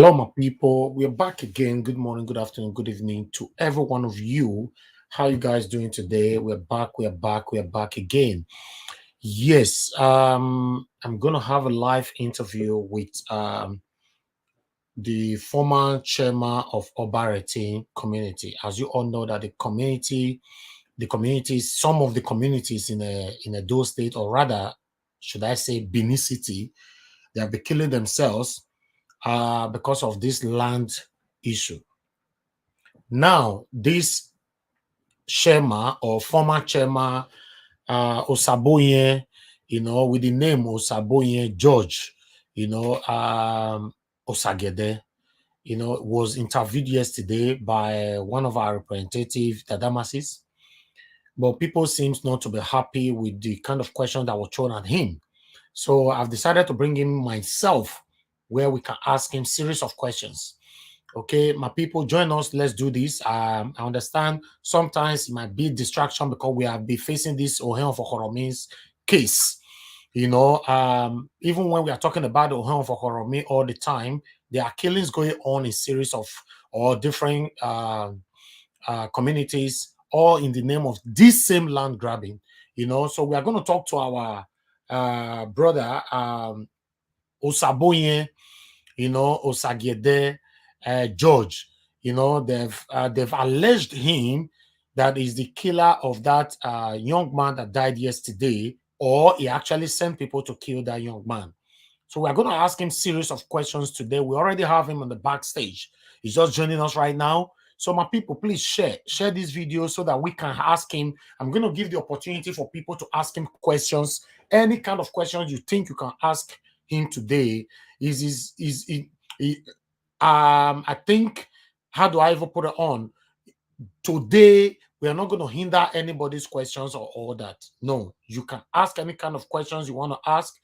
Hello, my people. We're back again. Good morning, good afternoon, good evening to every one of you. How you guys doing today? We're back. We're back. We're back again. Yes, I'm gonna have a live interview with the former chairman of Obaretin community. As you all know, that the communities, some of the communities in a Edo state, or rather, should I say, Benin City, they have been killing themselves because of this land issue. Now, this chairman or former chairman, Osabohien, with the name Osabohien George, Osagiede, was interviewed yesterday by one of our representatives, Tadamasis. But people seems not to be happy with the kind of question that was thrown at him. So I've decided to bring him myself, where we can ask him series of questions. Okay, my people, join us. Let's do this. I understand sometimes it might be distraction because we have been facing this Ohen for Horomins case. Even when we are talking about Ohen for Horomi all the time, there are killings going on in series of or different communities, all in the name of this same land grabbing. So we are going to talk to our brother Osabohien, Osagiede, George. They've alleged him that is the killer of that young man that died yesterday, or he actually sent people to kill that young man. So we're going to ask him series of questions today. We already have him on the backstage. He's just joining us right now. So my people, please share this video so that we can ask him. I'm going to give the opportunity for people to ask him questions, any kind of questions you think you can ask him today. I think, how do I even put it on? Today, we are not going to hinder anybody's questions or all that. No, you can ask any kind of questions you want to ask.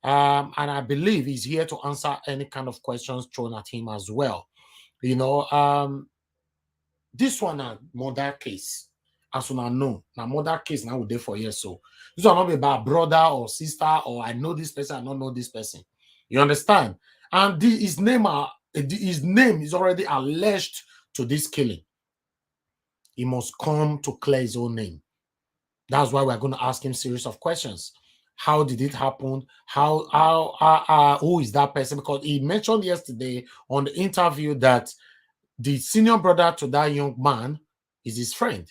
And I believe he's here to answer any kind of questions thrown at him as well. This one a murder case. As una know, now murder case now we there for years. So this one not be about brother or sister, or I know this person, I don't know this person. You understand? And his name is already alleged to this killing. He must come to clear his own name. That's why we're going to ask him series of questions. How did it happen? Who is that person? Because he mentioned yesterday on the interview that the senior brother to that young man is his friend.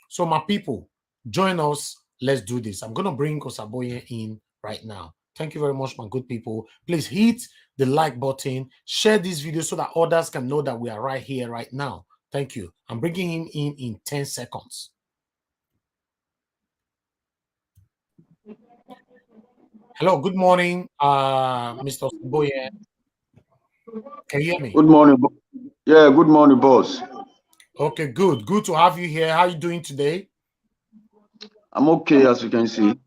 So my people, join us. Let's do this. I'm going to bring Osabohien in right now. Thank you very much, my good people. Please hit the like button, share this video so that others can know that we are right here, right now. Thank you. I'm bringing him in 10 seconds. Hello, good morning, Mr. Osabohien. Can you hear me? Good morning. Yeah, good morning, boss. Okay, good. Good to have you here. How are you doing today? I'm okay, as you can see.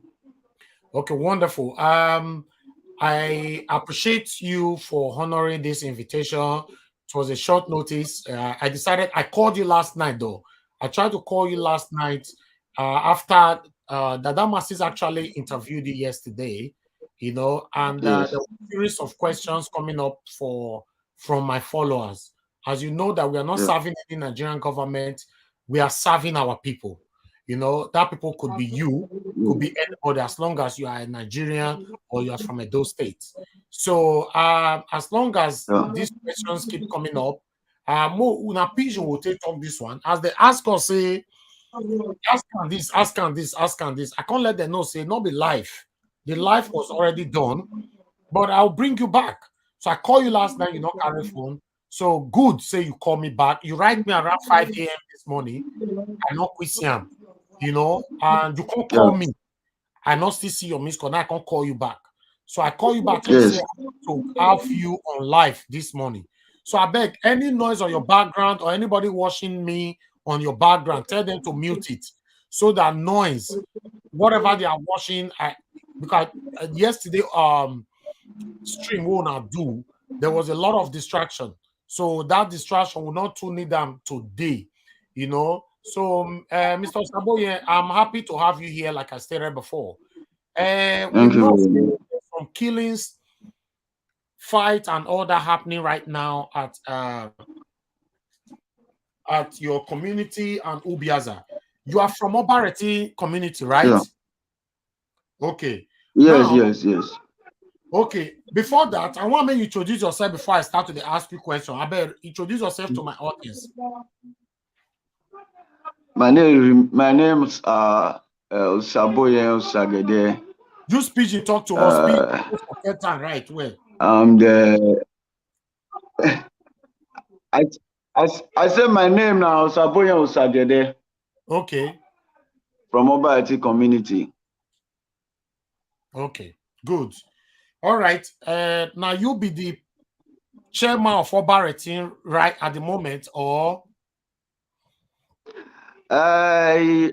Okay, wonderful. I appreciate you for honoring this invitation. It was a short notice. I called you last night, though. I tried to call you last night after Dada Masis actually interviewed you yesterday, and there Yes. were a series of questions coming up from my followers. As you know, that we are not Yeah. serving any Nigerian government, we are serving our people. That people could be you, could be anybody, as long as you are a Nigerian or you are from a those states. So as long as Yeah. these questions keep coming up, more una pigeon will take up this one. As they ask us, say, ask on this, ask on this, ask on this. I can't let them know, say, not be life. The life was already done, but I'll bring you back. So I called you last night, you not carry phone. So good, say you call me back. You write me around 5 a.m. this morning. I not quit Siam, and you can't Yeah. call me. I not still see your missed call. Now I can't call you back. So I call you back and say Yes. to have you on live this morning. So I beg any noise on your background or anybody watching me on your background, tell them to mute it so that noise, whatever they are watching, because yesterday stream we not do, there was a lot of distraction. So that distraction will not too need them today. So Mr. Saboye, I'm happy to have you here, like I stated before. We Thank you know very much. some killings fight and all that happening right now at your community and Ubiaza. You are from Obarity community, right? Yeah. Okay. Yes, Now, yes, yes. okay. Before that, I want me to introduce yourself before I start to ask you question. I better introduce yourself to my audience. My name's Osabohien Osagiede. Use pidgin, talk to us. Pidgin, right? Well, The I I say my name now, Osabohien Osagiede. Okay. From Obarity community. Okay. Good. All right. Now you be the chairman of Obaretin right at the moment, or I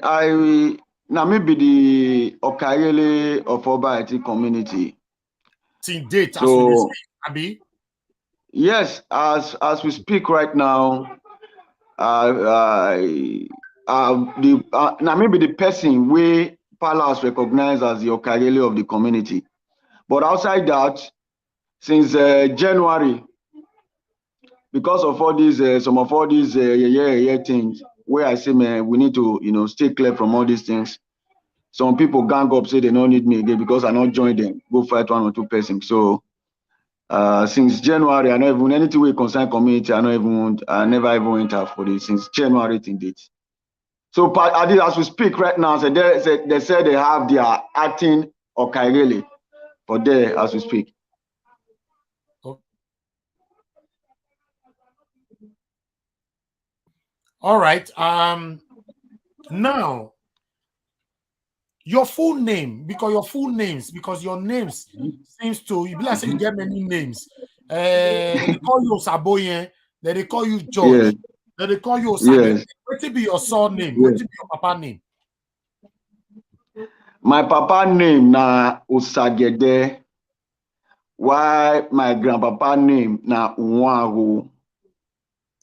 now maybe the Okayele of Obarity community. till date as we So speak, Abi? yes, as we speak right now, now maybe the person we Palace recognized as the Okayele of the community. But outside that, since January, because of all these some of all these things, where I say, man, we need to stay clear from all these things. Some people gang up, say they don't need me again because I not join them, go fight one or two persons. So since January, I don't even anything we concern community, I never even enter for this since January till date. So as we speak right now, so they say they have their acting or Kairele for there as we speak. All right. Now your full name, because your names seems to you be like say you get many names. They call you Osabohien, then they call you George, Yes. then they call you Osagiede. Yes. What will be your surname? Yes. What will be your papa name? My papa name na Osagiede, while my grandpapa name na Nwago.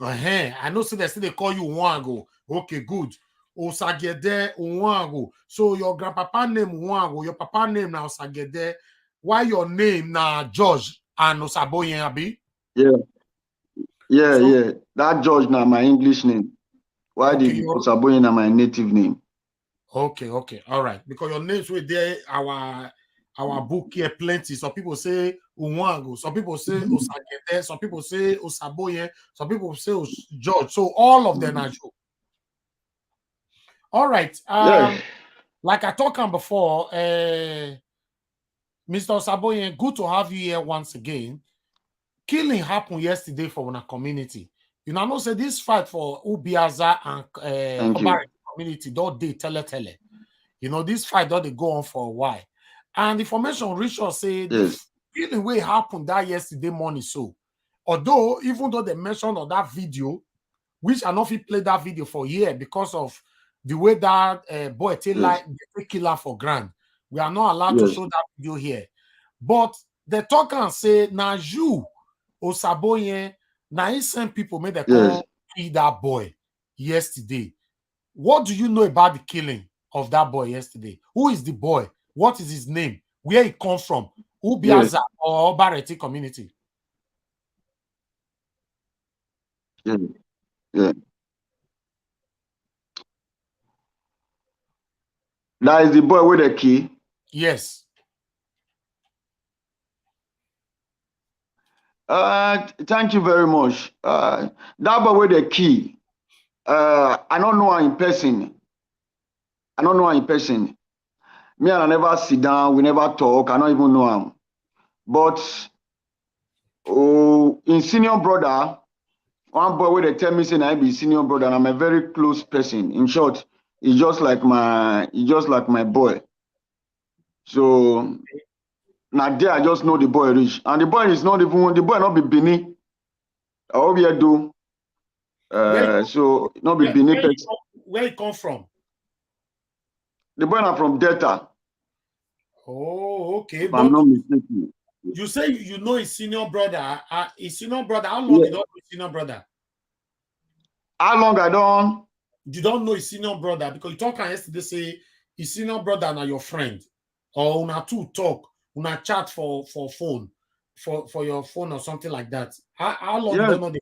I know so they call you Nwago. Okay, good. Osagiede Nwago. So your grandpapa name Nwago, your papa name na Osagiede, why your name na George and Osabohien, Abi? Yeah. Yeah, So, yeah. That George na my English name. Why okay, the Osabohien na my native name? Okay, all right. Because your names were there, our book here plenty. Some people say Unwango, some people say Osagede, some people say Osabohien, some people say George. So all of them are you. All right. Yeah. Like I talked on before, Mr. Osabohien, good to have you here once again. Killing happened yesterday for our community. You know, say this fight for Ubiaza and Obarity community don't they tele. You know, this fight don't they go on for a while. And information reached us say the killing way happened that yesterday morning. So although even though they mentioned on that video, which I know if he played that video for a year because of the way that boy like the killer for grand. We are not allowed to show that video here. But they talk and say, now you, Osabohien, now he send people made they come kill that boy yesterday. What do you know about the killing of that boy yesterday? Who is the boy? What is his name? Where he come from? Ubiaza or Obarity community? Yeah. Yeah. That is the boy with the key. Yes. Thank you very much. That boy with the key. I don't know him in person. Me and I never sit down. We never talk. I don't even know him. But in senior brother, one boy where they tell me say I be senior brother, and I'm a very close person. In short, he's just like my boy. So now there I just know the boy rich. And the boy is not even the boy not be Bini. I hope you do. So not be Bini person. Where he come from? The boy not from Delta. Oh, okay. If I'm not mistaken. You say you know his senior brother. His senior brother, how long you don't know his senior brother? How long I don't? You don't know his senior brother because you talk yesterday say his senior brother na your friend. Or una two talk, una chat for phone. for your phone or something like that. How long Yes. you don't know the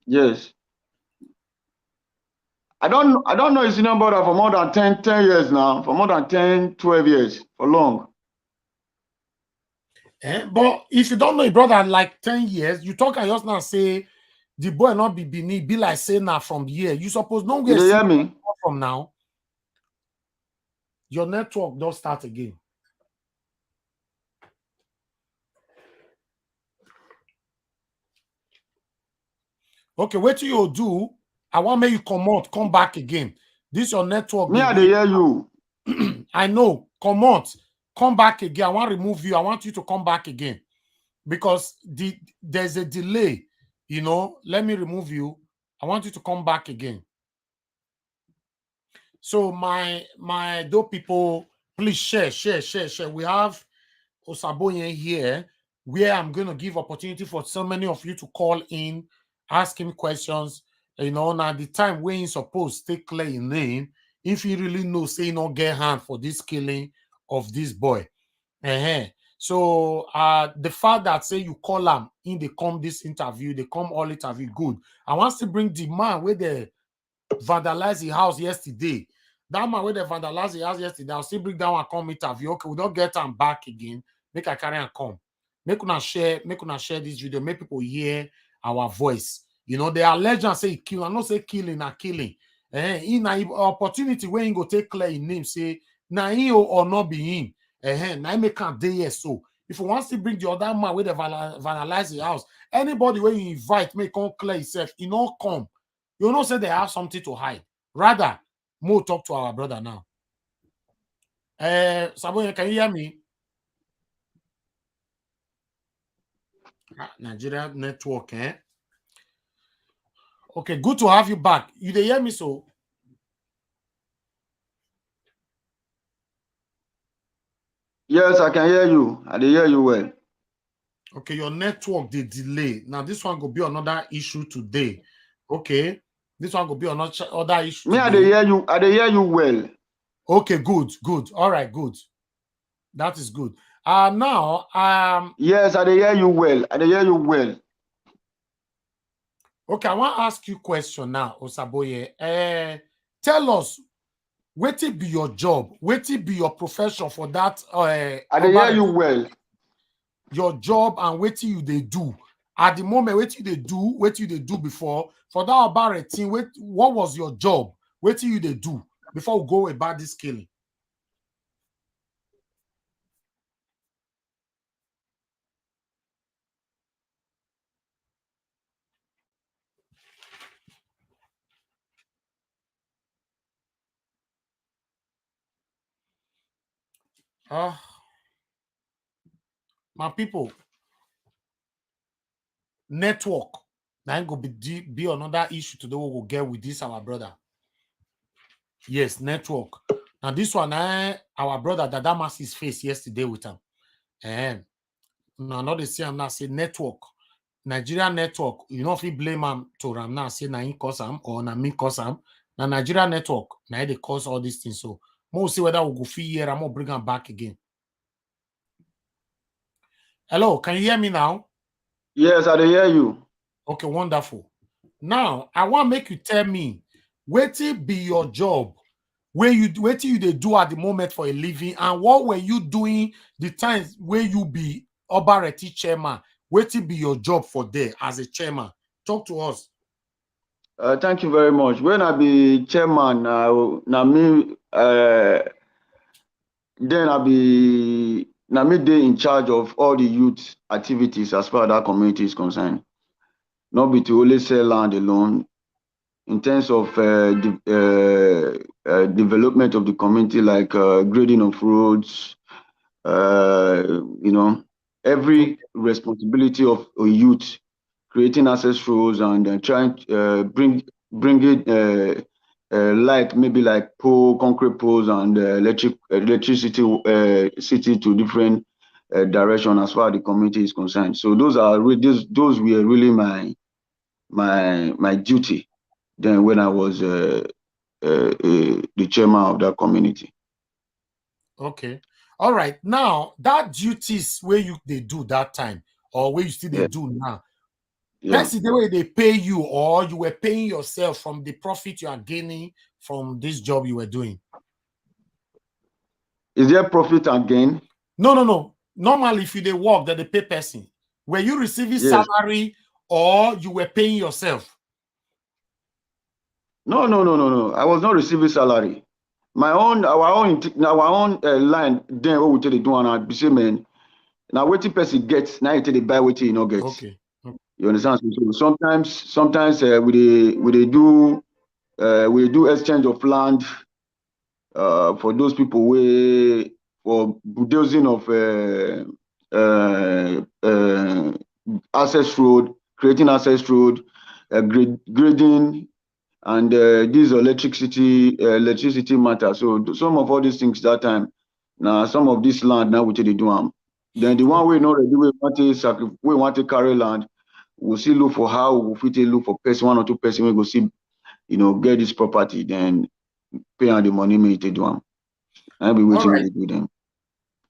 Yes. I don't know his senior brother for more than 10 years now, for more than 10, 12 years, for long. But if you don't know a brother like 10 years, you talk and just now say the boy not be beneath, be like say now from here. You suppose know where Did you hear me? from now. Your network don't start again. Okay, what you do? I want make you come back again. This your network. Me, I dey hear you. I know. Come back again. I want to remove you. I want you to come back again because there's a delay. You know, let me remove you. I want you to come back again. So my though people, please share. We have Osabohien here, where I'm going to give opportunity for so many of you to call in, ask him questions. You know, now the time when he's supposed to take clear in name, if he really knows, say not get hand for this killing of this boy. So the fact that say you call them in, they come this interview, they come all interview, good. I want to bring the man where they vandalized the house yesterday. That man where they vandalized the house yesterday, I'll still bring that one come interview. Okay, we don't get him back again. Make I carry and come. Make una share this video. Make people hear our voice. You know, they are legend say kill. I not say killing or killing. In an opportunity where he go take clear in name, say na him or not be him. Now make can day yes. So if you want to bring the other man where they vandalize the house, anybody where you invite may come clear himself, he not come. You know, say they have something to hide. Rather, more talk to our brother now. Sabohien, can you hear me? Nigeria network, eh? Okay, good to have you back. You dey hear me so? Yes, I can hear you. I dey hear you well. Okay, your network dey delay. Now this one go be another issue today. Okay, this one go be another issue. Me, today. I dey hear you. I dey hear you well. Okay, good. All right, good. That is good. Now, yes, I dey hear you well. I dey hear you well. Okay, I want to ask you a question now, Osabohien. Tell us, what will be your job? What will be your profession for that? I dey hear you well. Your job and what you they do at the moment. What you they do before for that Obaretin? What was your job? What you they do before we go about this killing? My people, network. Now go be another issue today. We will get with this our brother. Yes, network. Now this one, our brother Dadamas his face yesterday with him. And now not the same now say network. Nigeria network, you know if you blame him to ram now, say na him cause him or na me cause him. Now Nigeria network, now they cause all these things. So we'll see whether we'll go fee here and we'll bring him back again. Hello, can you hear me now? Yes, I hear you. Okay, wonderful. Now I want to make you tell me, what will be your job? What you they do at the moment for a living, and what were you doing the times where you be Obarity chairman? What will be your job for there as a chairman? Talk to us. Thank you very much. When I be chairman, na me then I be na me dey in charge of all the youth activities as far as that community is concerned. Not be to only sell land alone. In terms of development of the community, like grading of roads, you know, every responsibility of a youth, creating access roads and trying to bring it like maybe like concrete poles and electricity city to different direction as far as the community is concerned. So those were really my duty then when I was the chairman of that community. Okay. All right. Now, that duties where they do that time or where you still they do now, that's the way they pay you, or you were paying yourself from the profit you are gaining from this job you were doing? Is there profit and gain? No. Normally, if you they work, that they pay person. Were you receiving salary or you were paying yourself? No. I was not receiving salary. Our own line. Then what we tell they do and be say, man. Now waiting person gets. Now you tell they buy waiting you not get. Okay. You understand? So sometimes we do exchange of land for those people for bulldozing of access road, creating access road, grading, and this electricity matter. So some of all these things that time. Now some of this land now we take they do them. Then the one we not ready we want to carry land. We'll see look for how we fit look for person, 1 or 2 person we go see, get this property, then pay on the money me to do them. I'll be waiting to do them.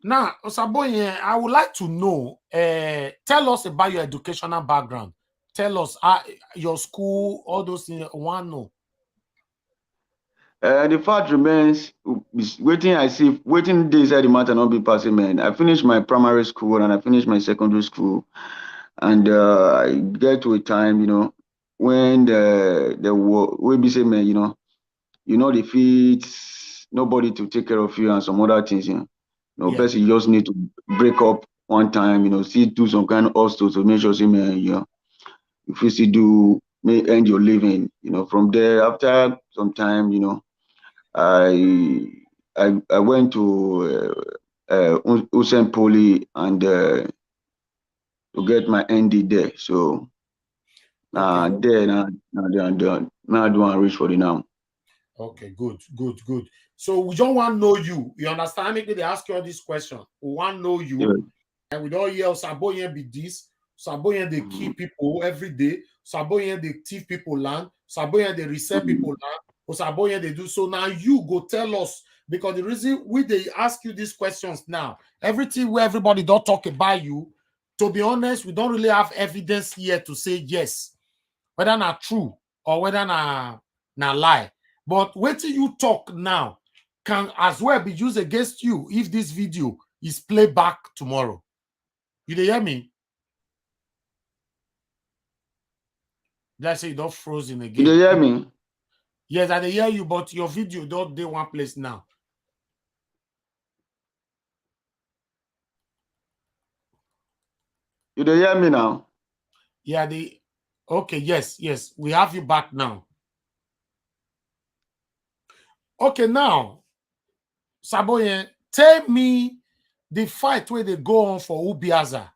Now, Osabohien, I would like to know, tell us about your educational background. Tell us your school, all those things. One know. The fact remains, waiting days inside the matter not be passing, man. I finished my primary school and I finished my secondary school, and I get to a time, when the war will be say, man, the feet, nobody to take care of you and some other things, person just need to break up one time, see do some kind of hustle to make sure, say, man, if you see may end your living, from there after some time, I went to Usain Poly and to get my ND there. So now I don't reach for the now. Okay, good. So we don't want to know you. You understand? Maybe they ask you all these questions. We want to know you. And we don't hear Osabohien be this. Osabohien they kill people every day. Osabohien they thief people land. Osabohien they resell people land. Osabohien they do. So now you go tell us, because the reason they ask you these questions now, everything where everybody don't talk about you, to be honest, we don't really have evidence here to say yes, whether not true or whether not lie. But wait till you talk now can as well be used against you if this video is played back tomorrow. You hear me? Let's say you don't frozen again. You hear me? Yes, I hear you, but your video don't do one place now. You hear me now? Yeah, okay, yes, we have you back now. Okay, now, Osabohien, tell me the fight where they go on for Ubiaza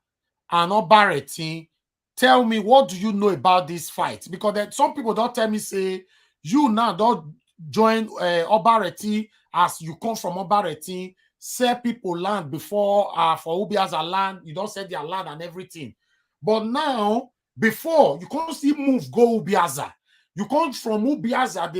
and Obaretin. Tell me, what do you know about this fight? Because some people don't tell me, say, you now don't join Obarity as you come from Obarity, sell people land before for Ubiaza land, you don't sell their land and everything. But now, before, you can't see move go Ubiaza. You come from Ubiaza,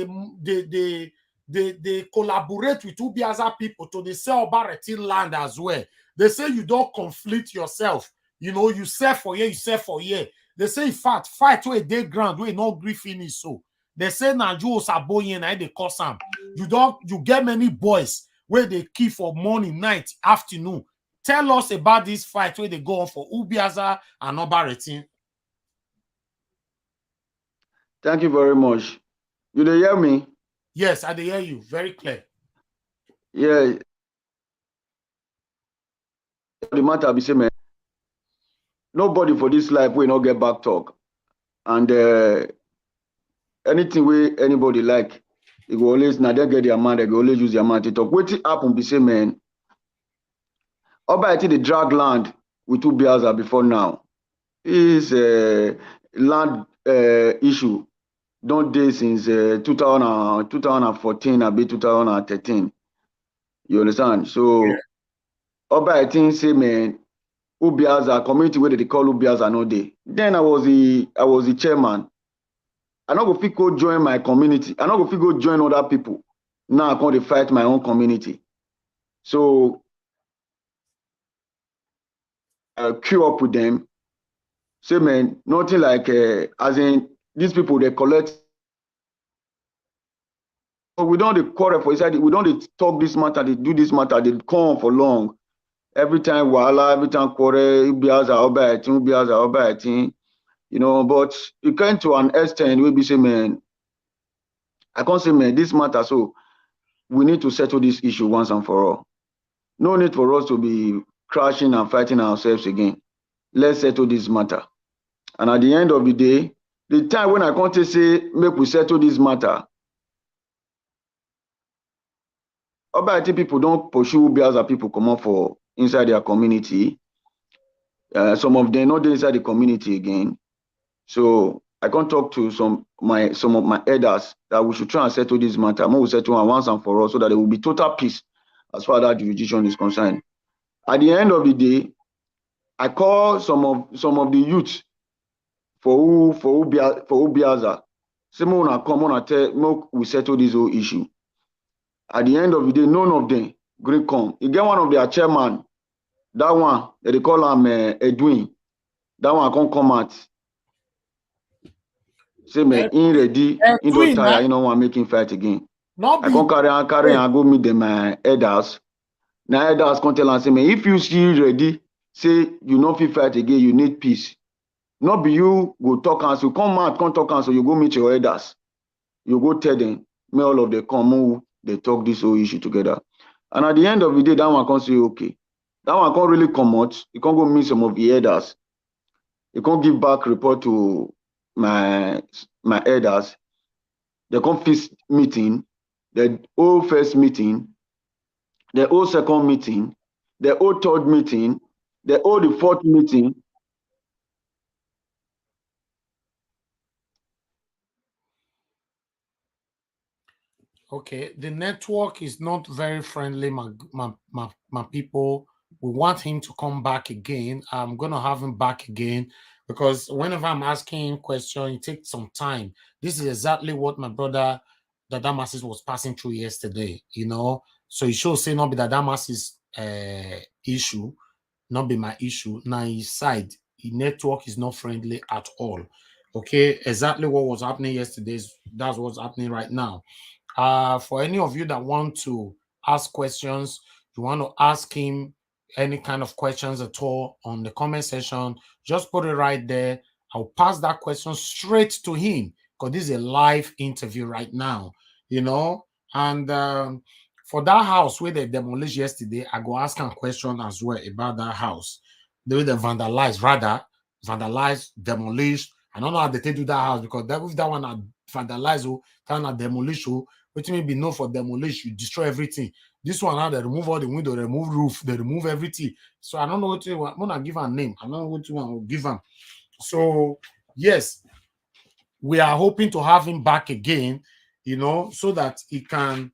they collaborate with Ubiaza people to they sell Obarity land as well. They say you don't conflict yourself. You sell for here, you sell for here. They say, in fact, fight where they ground, where no grief finish. So they say now you Osabohien and they cause them. You get many boys where they keep for morning, night, afternoon. Tell us about this fight where they go on for Ubiaza and Obaretin. Thank you very much. You hear me? Yes, I hear you very clear. Yeah. The matter be say, man, nobody for this life will not get back talk. And anything where anybody like, they go always now they get their man, they go always use their man to talk. What happen be say, man, Obarity the drag land with Ubiaza before now. Is land issue don't dey since 2014 a bit 2013. You understand? So Obarity say, man, Ubiaza community where they call Ubiaza no dey. Then I was the chairman. I not go fit go join my community. I not go fit go join other people. Now I come to fight my own community. So queue up with them. Say, man, nothing like as in these people they collect. We don't quarrel for inside. We don't talk this matter. They do this matter. They come for long. Every time wahala, every time quarrel. Obaretin. You know, but it came to an extent where we say, man, I can't say, man, this matter. So we need to settle this issue once and for all. No need for us to be crashing and fighting ourselves again. Let's settle this matter. And at the end of the day, the time when I can't say, make we settle this matter, Obarity people don't pursue Biaza people come up for inside their community. Some of them not inside the community again. So I can't talk to some of my elders that we should try and settle this matter. We settle once and for all so that there will be total peace as far as that jurisdiction is concerned. At the end of the day, I call some of the youth for Biaza. Say we come on and tell we settle this whole issue. At the end of the day, none of them great come. You get one of their chairman, that one that they call him Edwin. That one can't come out. Say me in ready, in don't tire, you know want make him fight again. I can't carry and go meet them elders. Now elders can't tell and say me if you see ready, say you not fit fight again, you need peace. Not be you go talk and so come out, come talk and so you go meet your elders. You go tell them, may all of them come move, they talk this whole issue together. And at the end of the day, that one can't say okay. That one can't really come out. You can't go meet some of the elders. You can't give back report to my elders. They can't fix meeting, the whole first meeting, the whole second meeting, the whole third meeting, the whole the fourth meeting. Okay, the network is not very friendly, my people. We want him to come back again. I'm gonna have him back again because whenever I'm asking him question, it takes some time. This is exactly what my brother Dadamas's was passing through yesterday, you know. So it shows say not be Dadamas's issue, not be my issue. Now his side, the network is not friendly at all. Okay, exactly what was happening yesterday, that's what's happening right now. For any of you that want to ask questions, you want to ask him any kind of questions at all on the comment section, just put it right there. I'll pass that question straight to him because this is a live interview right now, you know. And for that house where they demolished yesterday, I go ask him a question as well about that house. The way they vandalized, demolished. I don't know how they do that house because if that one had vandalized, that one demolished, which may be known for demolition, you destroy everything. This one now they remove all the window, they remove roof, they remove everything. So I don't know what you want. I'm gonna give a name. I don't know what you want to give him. So yes, we are hoping to have him back again, you know, so that he can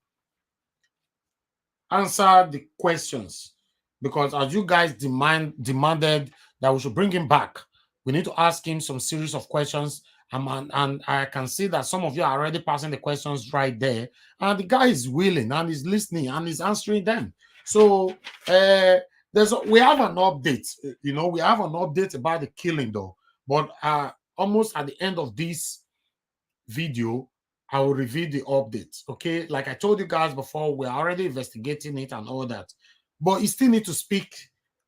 answer the questions. Because as you guys demanded that we should bring him back, we need to ask him some series of questions. And I can see that some of you are already passing the questions right there. And the guy is willing and is listening and is answering them. So we have an update. You know, we have an update about the killing though. But almost at the end of this video, I will reveal the updates. Okay, like I told you guys before, we're already investigating it and all that, but he still need to speak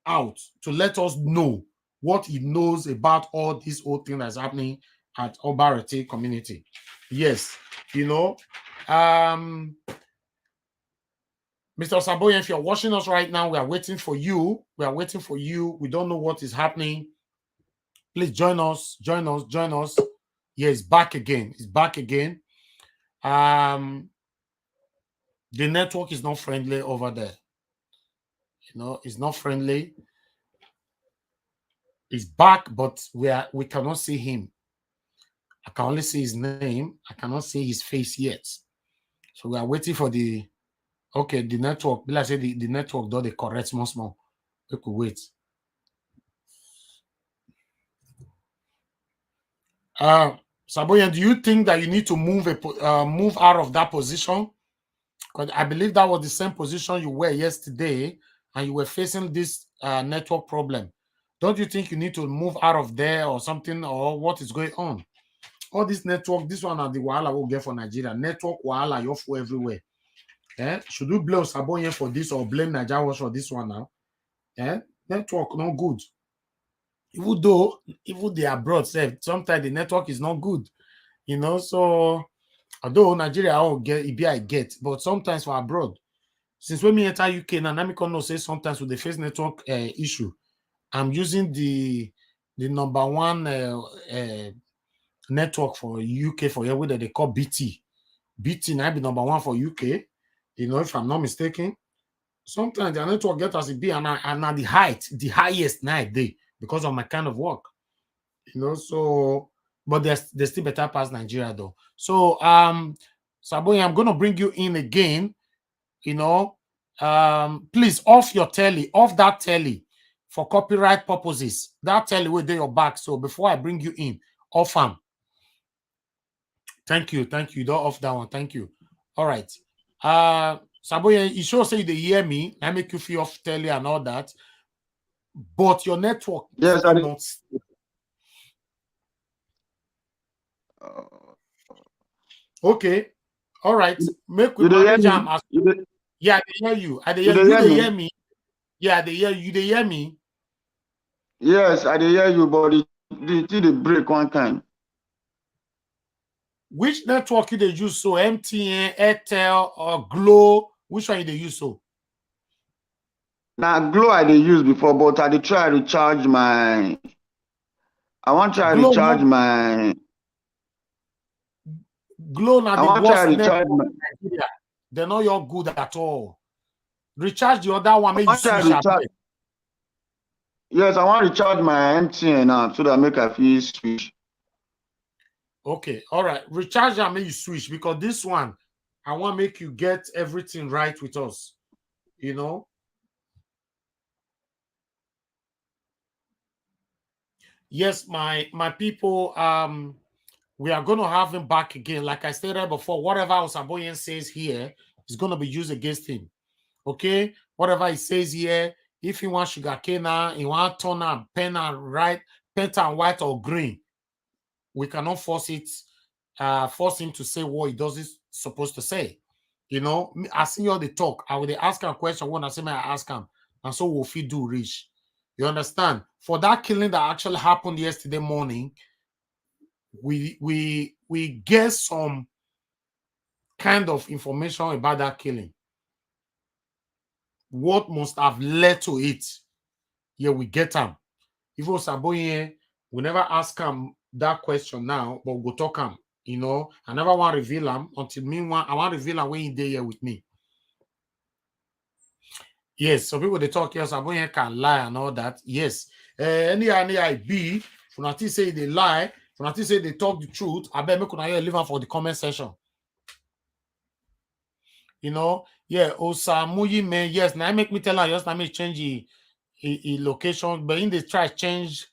out to let us know what he knows about all this whole thing that's happening at Obarity community. Yes, you know, Mr. Osabohien, if you're watching us right now, we are waiting for you. We are waiting for you. We don't know what is happening. Please join us. Join us. Join us. Yeah, it's back again. It's back again. The network is not friendly over there. You know, it's not friendly. He's back, but we cannot see him. I can only see his name. I cannot see his face yet. So we are waiting for the network. Like I say, the network does the correct small. We could wait. Osabohien, do you think that you need to move out of that position? Because I believe that was the same position you were yesterday, and you were facing this network problem. Don't you think you need to move out of there or something, or what is going on? All this network, this one are the wahala we'll get for Nigeria. Network wahala, you're for everywhere. Should we blame Osabohien for this or blame Nigeria for this one now? Network not good. Even the abroad said sometimes the network is not good, so although Nigeria all get it be I get, but sometimes for abroad, since when me enter UK now, let me come say sometimes with the face network issue, I'm using the number one network for UK for here, whether they call BT. BT now be number one for UK, if I'm not mistaken. Sometimes the network get as it be, and at the highest night day because of my kind of work, so but they're still better past Nigeria though. So Osabohien, I'm gonna bring you in again, please off that telly for copyright purposes. That telly will do your back. So before I bring you in, off them. Thank you. Don't off that one. Thank you. All right. Osabohien, you sure say they hear me. I make you feel off telly and all that. But your network Yes, still not. Okay. All right. Make we manage them. Yeah, they hear you. They hear me. Yeah, they hear you. They hear me. Yes, I hear you, but the break one kind. Which network you they use? So MTN, Airtel, or Glow? Which one you they use? So now Glow I they use before, but I try to recharge my. I want to try Glow recharge not, my. Glow now I the want to try worst recharge network my. in Nigeria. They're not your good at all. Recharge the other one, make you switch up. Yes, I want to recharge my MTN now so that make I feel switch. Okay, all right. Recharge and make you switch because this one, I want to make you get everything right with us. Yes, my people, we are going to have him back again. Like I stated before, whatever Osabohien says here is going to be used against him. Okay? Whatever he says here, if he wants sugar cane, he wants turn and pen and right, penta and white or green, we cannot force him to say what he does is supposed to say. I see all the talk. I will ask him a question when I say, may I ask him? And so will he do reach. You understand? For that killing that actually happened yesterday morning, we get some kind of information about that killing. What must have led to it? Yeah, we get them. If Osabohien, we never ask him that question now, but we'll talk him. I never want to reveal him until meanwhile I want to reveal him when he's there here with me. Yes, some people they talk, yes, Osabohien can lie and all that. Yes. Any I be, if not say they lie, if not say they talk the truth, I bet me could hear leave for the comment section. Yeah, Osamuyi man, yes, now make me tell her, just now me change the location, but in they try change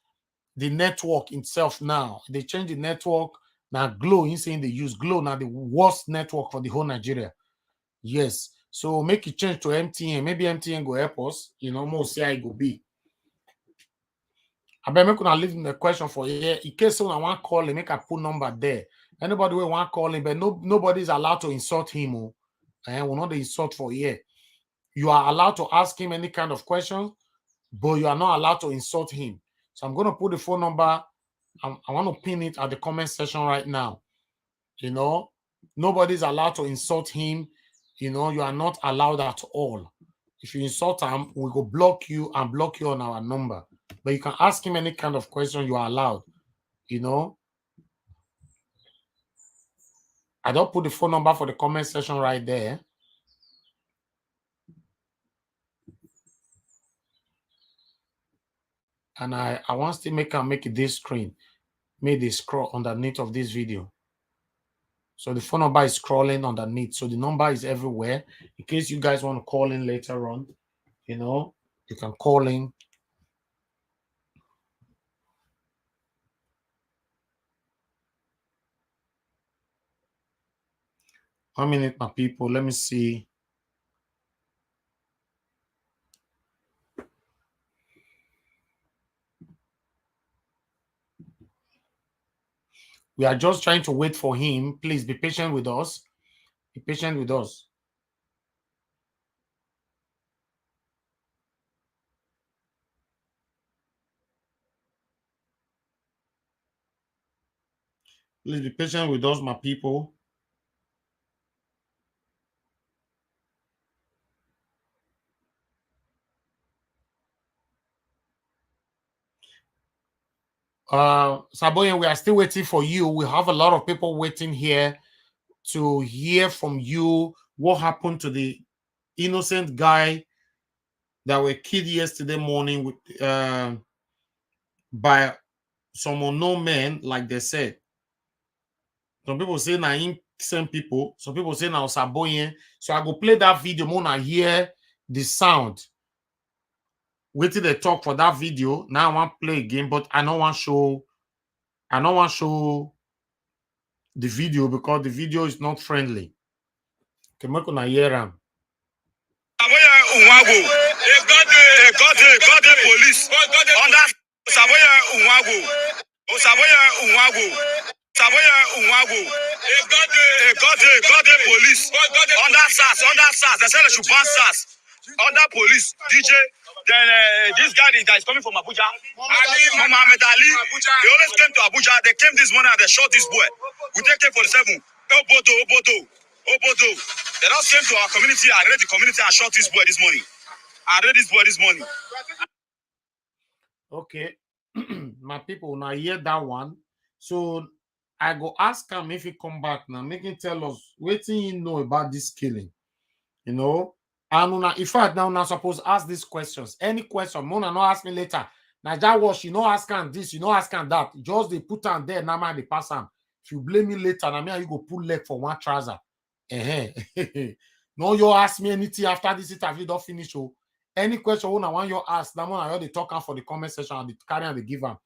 the network itself now. They change the network. Now Glow, in saying they use Glow, now the worst network for the whole Nigeria. Yes. So make it change to MTN. Maybe MTN go help us, more see how it go be. I bet me gonna leave the question for here. In case someone want call him, make a put number there. Anybody will want call him, but nobody's allowed to insult him. We're not the insult for here. You are allowed to ask him any kind of question, but you are not allowed to insult him. So I'm going to put the phone number. I want to pin it at the comment section right now. Nobody's allowed to insult him. You are not allowed at all. If you insult him, we will block you and block you on our number. But you can ask him any kind of question you are allowed. I don't put the phone number for the comment section right there. And I want to make this screen. Make the scroll underneath of this video. So the phone number is scrolling underneath. So the number is everywhere. In case you guys want to call in later on, you can call in. 1 minute, my people. Let me see. We are just trying to wait for him. Please be patient with us. Be patient with us. Please be patient with us, my people. Osabohien, we are still waiting for you. We have a lot of people waiting here to hear from you what happened to the innocent guy that were killed yesterday morning with by some unknown men, like they said. Some people say na same people. Some people say na Osabohien. So I go play that video. Mona hear the sound. Wait till they talk for that video. Now I want to play again, but I don't want to show. I don't want to show the video because the video is not friendly. Okay, make una hear am. Police under Osabohien police under SARS. They said they should ban SARS under police. DJ, then this guy that is coming from Abuja, Mohammed Ali, they always came to Abuja. They came this morning and they shot this boy. We take K-47. Obodo. They just came to our community and raided the community and shot this boy this morning. Okay, my people, now hear that one. So I go ask him if he come back now, make him tell us what he know about this killing. You know, and una, in fact, now not supposed to ask these questions. Any question, Mona no ask me later. Now that was you know ask him this, you know ask him that. Just they put on there, now man they pass him. If you blame me later, now me and you go pull leg for one trouser. No, you ask me anything after this interview don't finish. Oh, any question when I want you ask, that one I already talk for the comment section and the carry and the give them.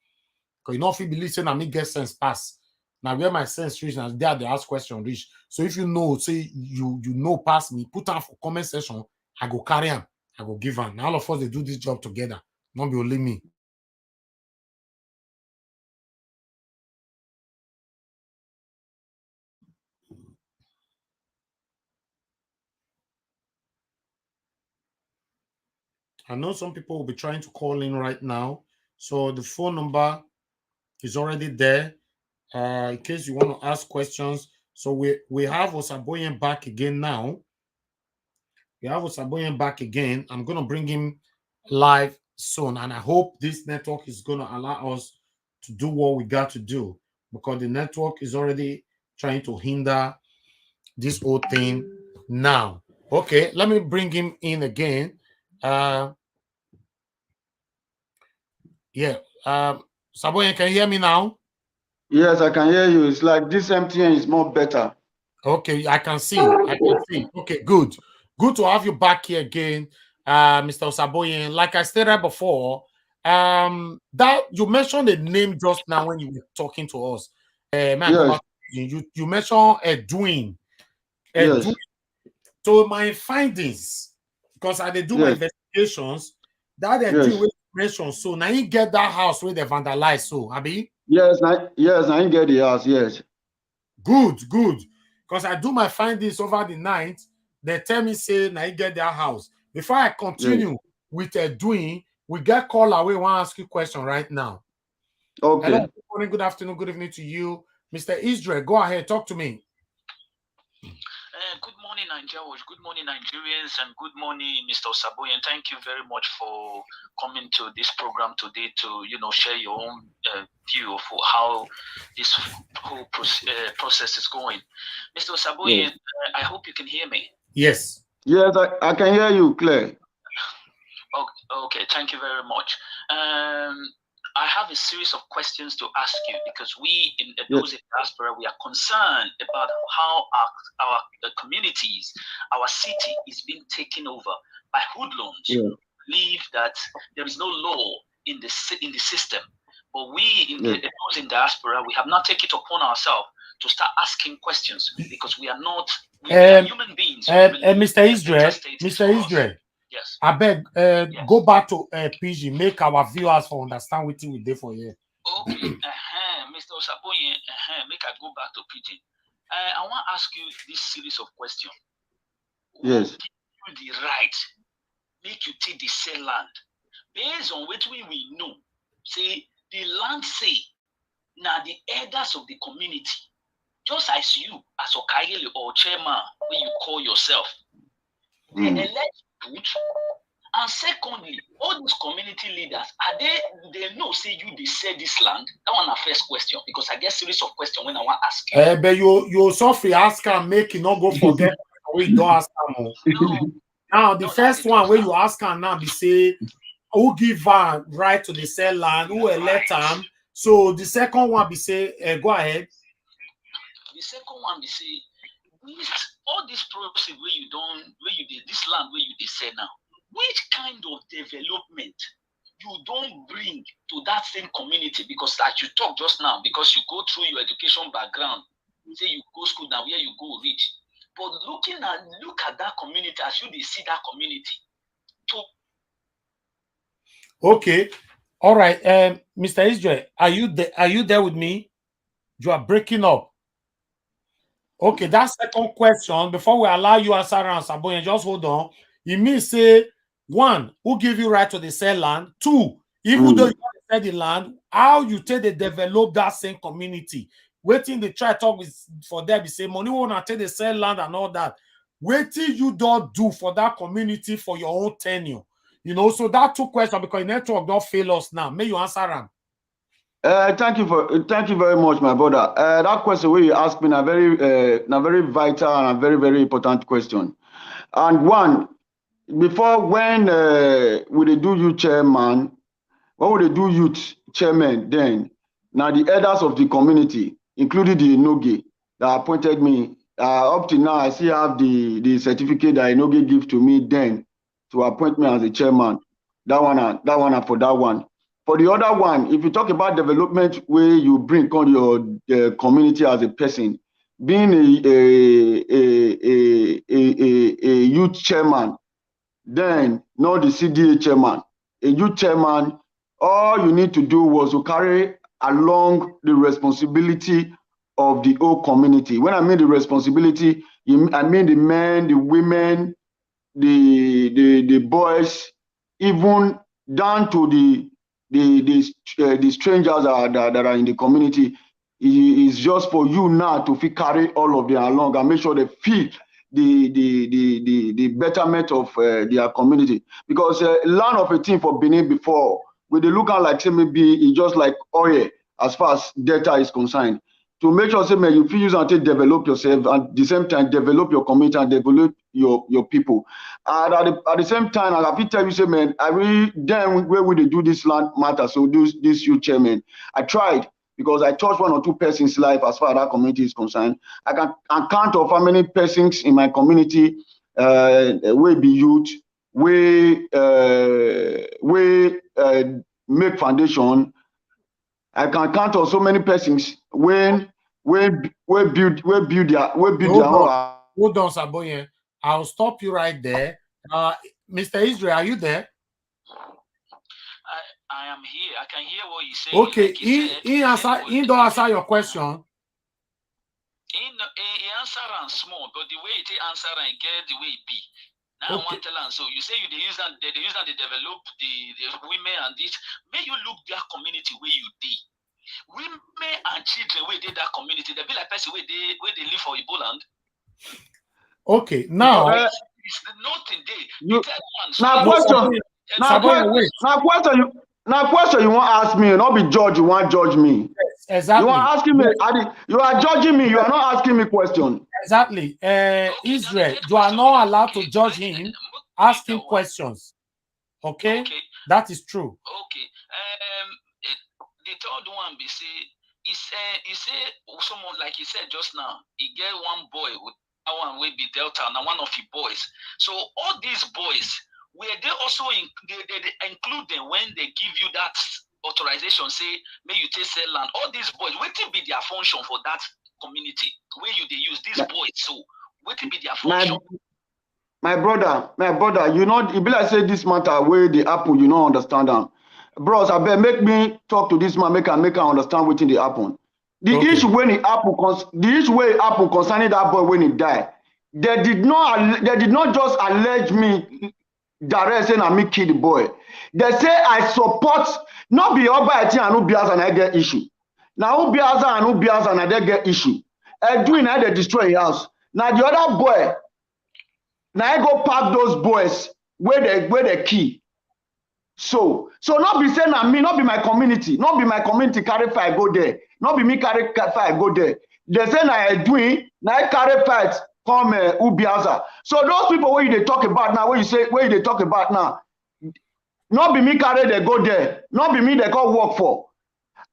Because you know if you believe saying I me get sense pass. Now where my sense reach, now there they ask question reach. So if you know, say you know pass me, put on for comment section, I go carry him, I go give him. Now all of us they do this job together, not be only me. I know some people will be trying to call in right now. So the phone number is already there. In case you want to ask questions. So we have Osabohien back again now. We have Osabohien back again. I'm going to bring him live soon. And I hope this network is going to allow us to do what we got to do, because the network is already trying to hinder this whole thing now. Okay, let me bring him in again. Yeah. Osabohien, can you hear me now? Yes, I can hear you. It's like this MTN is more better. Okay, I can see. Okay, good. Good to have you back here again, Mr. Osabohien. Like I stated before, that you mentioned a name just now when you were talking to us. Yes. You mentioned Edwin. Yes. So my findings, because I did do my investigations, that Edwin yes. mentioned. So now you get that house where they vandalized. So Abi. Yes, I get the house. Yes. Good. Because I do my findings over the night. They tell me, say, now you get their house. Before I continue with doing, we get call away. Want to ask you a question right now. Okay. Hello, good morning, good afternoon, good evening to you. Mr. Israel, go ahead, talk to me. Good morning, Nigeria. Good morning, Nigerians, and good morning, Mr. Osabohien. Thank you very much for coming to this program today to, share your own view of how this whole process is going. Mr. Osabohien, I hope you can hear me. Yes. Yes, I can hear you clear. Okay, thank you very much. I have a series of questions to ask you because we in those in diaspora, we are concerned about how our communities, our city is being taken over by hoodlums who believe that there is no law in the system. But we in those in diaspora, we have not taken it upon ourselves to start asking questions, because we are not we are human beings. Mr. Israel, Yes. I beg, Yes. go back to PG, make our viewers for understand what we do for you. Okay, Mr. Osabohien, make I go back to PG. I want to ask you this series of questions. Yes. Who give you the right make you take the sell land based on what we know? Say the land say now the elders of the community, just as you as Okayele or chairman, when you call yourself, they elect you. And secondly, all these community leaders, are they know say you they sell this land? That one a first question, because I get series of questions when I want to ask you. But you Sophie ask and make you not go forget we don't ask them. No. Now the first one where you ask her now be say who give her right to the sell land, who elect them. So the second one be say go ahead. The second one be say all this process where you did this land where you they sell now, which kind of development you don't bring to that same community? Because like you talk just now, because you go through your education background, say you go school now where you go reach, but look at that community as you they see that community. Okay, all right, Mr. Israel, are you there with me? You are breaking up. Okay, that second question, before we allow you answer and Saboyan, just hold on. It means say, one, who give you right to the sell land? Two, even though you want to sell the land, how you take the develop that same community? Waiting they try to talk with for them, say money won't take the sell land and all that. Waiting you don't do for that community for your own tenure. You know, so that two questions because the network don't fail us now. May you answer them. Thank you very much, my brother. That question where you asked me a very vital and a very, very important question. And one, before when we do youth chairman, when we do youth chairman, then now the elders of the community, including the Inoge that appointed me, up to now I still have the certificate that Inoge give to me then to appoint me as a chairman. That one and for that one. For the other one, if you talk about development where you bring on your community as a person, being a youth chairman, then not the CDA chairman, a youth chairman, all you need to do was to carry along the responsibility of the whole community. When I mean the responsibility, I mean the men, the women, the boys, even down to the strangers that are in the community. Is just for you now to carry all of them along and make sure they feel the betterment of their community. Because land of a thing for Benin before, with the look at like say maybe it's just like oil as far as data is concerned. To make sure say man, you feel use and to develop yourself and at the same time develop your community and develop your people. And at the same time, I can tell you say man, I really then where would they do this land matter? So this youth chairman, I tried because I touched one or two persons' life as far as that community is concerned. I can count of how many persons in my community will be youth, we make foundation. I can count on so many persons when build their own. Hold on, Saboyan. I'll stop you right there. Mr. Israel, are you there? I am here. I can hear what you say. Okay, like he don't answer your question. He answer and small, but the way he answer and get the way it be. Now I want to tell him, so you say they use that they develop the women and this. May you look their community where you did. Women and children where they that community, they be like person where they live for Igbo land. Okay, now it's nothing there. Now question you want to ask me, not be judge, you want to judge me. Yes, exactly. You are asking me, you are judging me, you are not asking me question. Exactly. Israel, you are not allowed to judge him, ask him questions. Okay? That is true. Okay. The third one be say, he say someone like he said just now, he get one boy with that one will be Delta, and one of the boys. So all these boys, where they also they include them when they give you that authorization, say may you take sell land. All these boys, what will be their function for that community where you they use these boys. So what will be their function? My brother, you know, it be like say this matter where the apple, you don't understand them. Bros, I bet make me talk to this man, make her understand what in the happen. The issue when it happen, the issue where it happen concerning that boy when he died, they did not just allege me direct saying I me kill the boy. They say I support not be Obaretin and Ubiaza and I get issue. Now Ubiaza and Ubiaza and I get issue. And doing I they destroy his house. Now the other boy. Now I go pack those boys where they key. So not be saying me, not be my community, carry fire go there. Not be me carry fire go there. They say I doing now I carry fight come Ubiaza. So those people where they talk about now, where they talk about now, not be me carry they go there, not be me they go work for.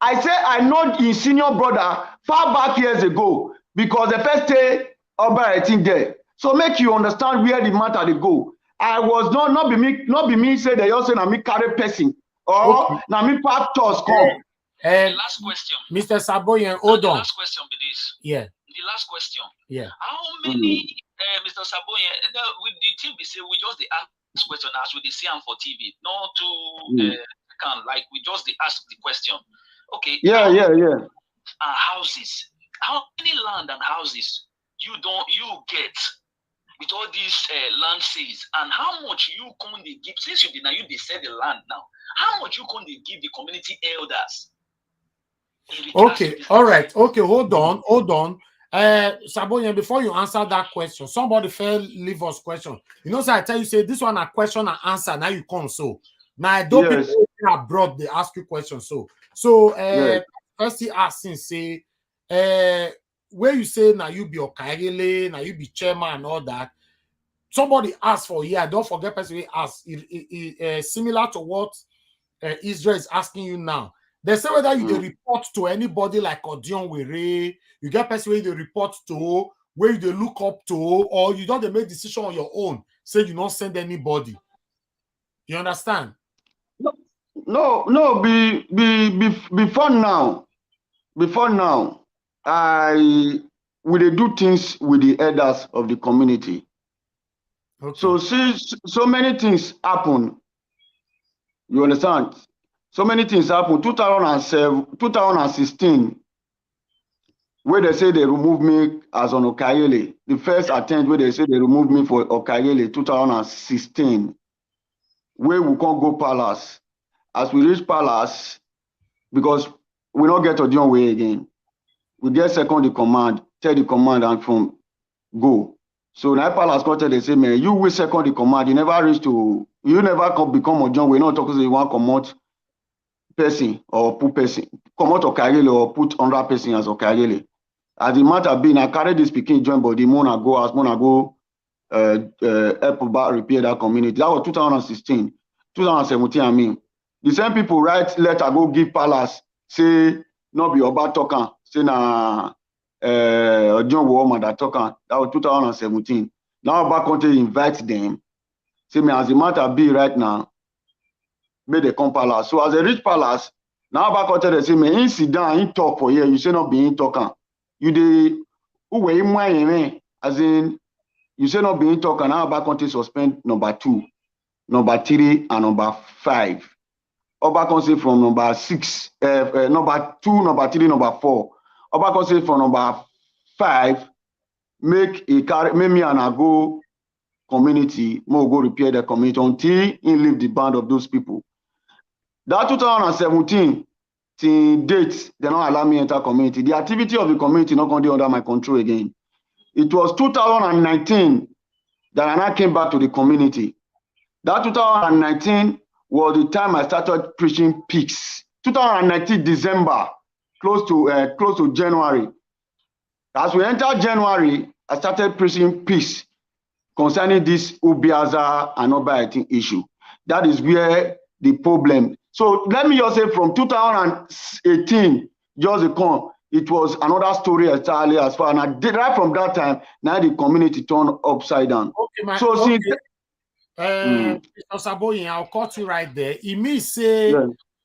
I say I know his senior brother far back years ago because the first day Obaretin there. So make you understand where the matter they go. I was not be me say they also na me carry person or na me pack toss come. The last question, Mr. Osabohien, hold on. The last question be this. Yeah. The last question. Yeah. How many, Mr. Osabohien, with the TV say we just the ask question as we see them for TV, not to like we just the ask the question. Okay. Yeah. Houses. How many land and houses you get with all these land sales, and how much you can they give since you they sell the land now? How much you can they give the community elders? Okay, all right. Okay, hold on. Osabohien, before you answer that question, somebody leave us question. You know, so I tell you, say this one a question and answer. Now you come so. Now I don't people abroad they ask you questions. First he asking say where you say now you be Okayele, now you be chairman and all that. Somebody asked for here. Don't forget person we ask. Similar to what Israel is asking you now. They say whether you report to anybody like Odion Were, you get person where you report to, where you look up to, or you don't make decision on your own. Say you don't send anybody. You understand? No. Before now, we do things with the elders of the community. Okay. So see, so many things happen. You understand? So many things happen. 2016, where they say they removed me as on Okayele. The first attempt where they say they removed me for Okayele, 2016, where we can't go palace. As we reach palace, because we don't get Odion Way again, we get second the command, tell the command and from go. So now palace come tell they say, man, you will second the command, you never become Odion Way, not talking to you want come out person or put person, come out Okayele or put 100 person as Okayele. As the matter being, I carry this speaking joint body, Mona go help about repair that community. That was 2016, 2017, I mean. The same people write letter go give palace, say not be Oba Tokan, say na Odion Woman that Tokan. That was 2017. Now Oba country invite them. Say me as the matter be right now, may they come palace. So as they reach palace, now Oba country they say me in sit down, in talk for here. You say not be in Tokan. You dey who were in as in you say not be in Tokan. Now Oba country suspend number 2, number 3, and number 5. Oba Council from number 6, number 2, number 3, number 4. Oba Council from number 5, make me and I go community, more go repair the community until he leave the band of those people. That 2017 till date, they don't allow me enter community. The activity of the community not going to be under my control again. It was 2019 that I came back to the community. That 2019 was the time I started preaching peace. 2019 December, close to January. As we entered January, I started preaching peace concerning this Ubiaza and Obaretin issue. That is where the problem. So let me just say from 2018, just come, it was another story entirely as far. And I did right from that time, now the community turned upside down. Okay, so since Osabohien, I'll cut you right there. It means say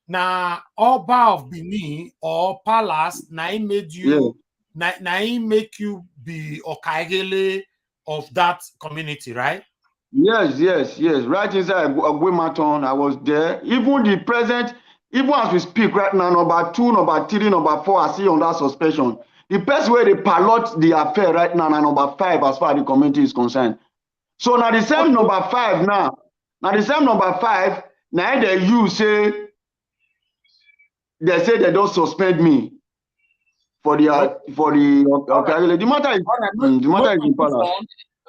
na Oba of Benin or Palace, na he made you make you be Okagele of that community, right? Yes. Right inside Agwematon, I was there. Even the present, even as we speak right now, number 2, number 3, number 4, I see on that suspension. The best way they pilot the affair right now, number 5, as far as the community is concerned. So now the same number 5 now. Now the same number 5, now they say they don't suspend me for the Okagele. The matter is in palace.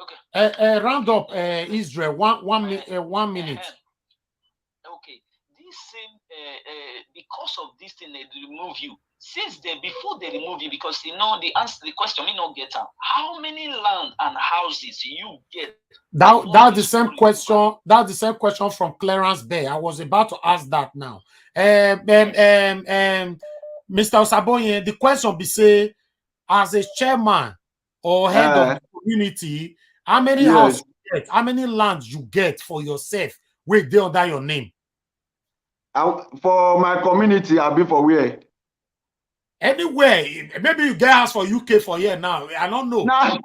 Okay. Round up Israel. One minute. Okay. This same because of this thing they remove you. Since before they remove you, because the answer the question me not get out. How many land and houses you get? That's the same question. That's the same question from Clarence Bay. I was about to ask that now. Mr. Osabohien, the question be say, as a chairman or head of the community, how many houses you get, how many lands you get for yourself with they under your name? For my community, I'll be for where? Anywhere. Maybe you get house for UK for here now. I don't know. Now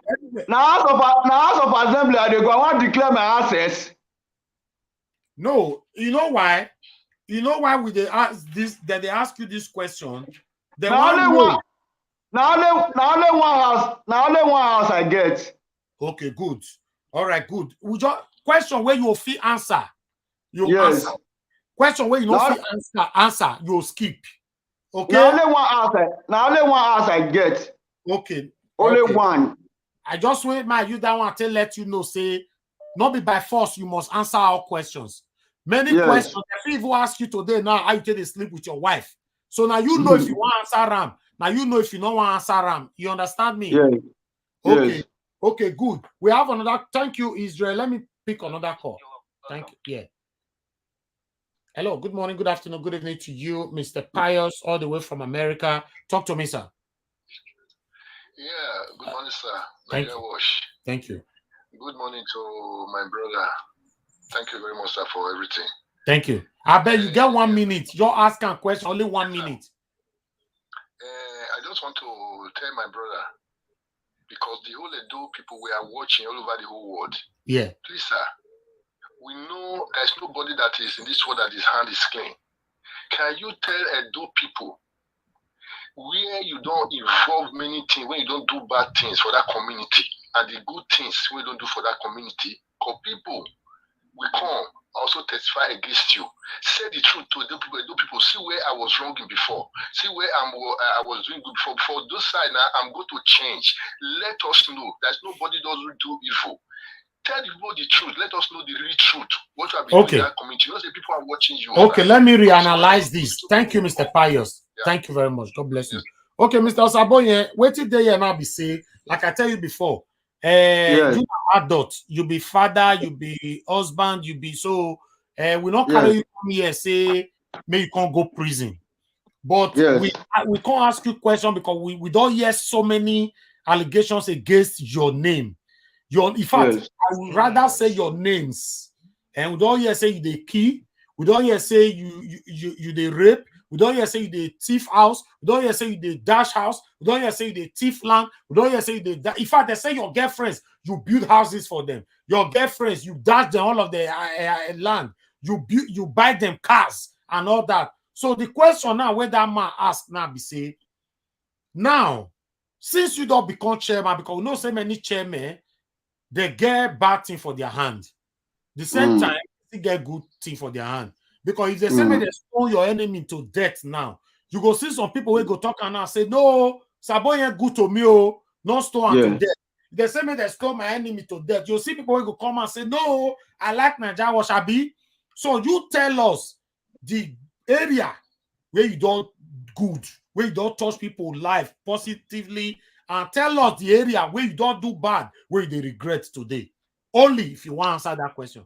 House of Assembly, I want to declare my access. No, you know why? You know why they ask this? That they ask you this question. Now only one house I get. Okay, good. All right, good. We just question where you feel answer. You answer. Question where you don't feel answer. You skip. Okay. Now only one house I get. Okay. Only one. I just want my use that one to let you know. Say, not be by force. You must answer all questions. Many questions. If people ask you today now, how you take a sleep with your wife. So now you know if you want to answer them. Now you know if you don't want to answer them. You understand me? Yes. Okay. Yes. Okay, good. We have another. Thank you, Israel. Let me pick another call. Thank you. Yeah. Hello. Good morning. Good afternoon. Good evening to you, Mr. Pius, all the way from America. Talk to me, sir. Yeah. Good morning, sir. Thank you. Thank you. Good morning to my brother. Thank you very much, sir, for everything. Thank you. I bet you get 1 minute. You're asking a question, only 1 minute. I just want to tell my brother, because the whole Edo people we are watching all over the whole world. Yeah. Please, sir, we know there's nobody that is in this world that his hand is clean. Can you tell Edo people where you don't involve many things, when you don't do bad things for that community, and the good things we don't do for that community? Because people will come also testify against you. Say the truth to Edo people. See where I was wrong before. See where I was doing good before. For those side now, I'm going to change. Let us know that nobody doesn't do evil. Tell the people the truth. Let us know the real truth. What you have been doing in that community. You know, the people are watching you. Okay, let me reanalyze this. Thank you, Mr. Pius. Yeah. Thank you very much. God bless you. Okay, Mr. Osabohien, wait till they now be say, like I tell you before, you are adult, you be father, you be husband, you be so we not carry you come here say maybe you can't go prison. But we can't ask you question because we don't hear so many allegations against your name. In fact, I would rather say your names. And we don't hear say you the key, we don't hear say you the rape, we don't hear say you the thief house, we don't hear say you the dash house, we don't hear say you the thief land, we don't hear say you the in fact they say your girlfriends, you build houses for them. Your girlfriends, you dash them all of the land, you buy them cars and all that. So the question now where that man ask now be say, now since you don't become chairman, because we know so many chairmen, they get bad thing for their hand. The same time, they get good thing for their hand. Because if they say they stone your enemy to death now, you go see some people who go talk and now say, no, Osabohien good to me, oh, not stone to death. If they say they stole my enemy to death, you'll see people who go come and say, no, I like Naija Washabi. So you tell us the area where you don't good, where you don't touch people's life positively, and tell us the area where you don't do bad, where they regret today. Only if you want to answer that question.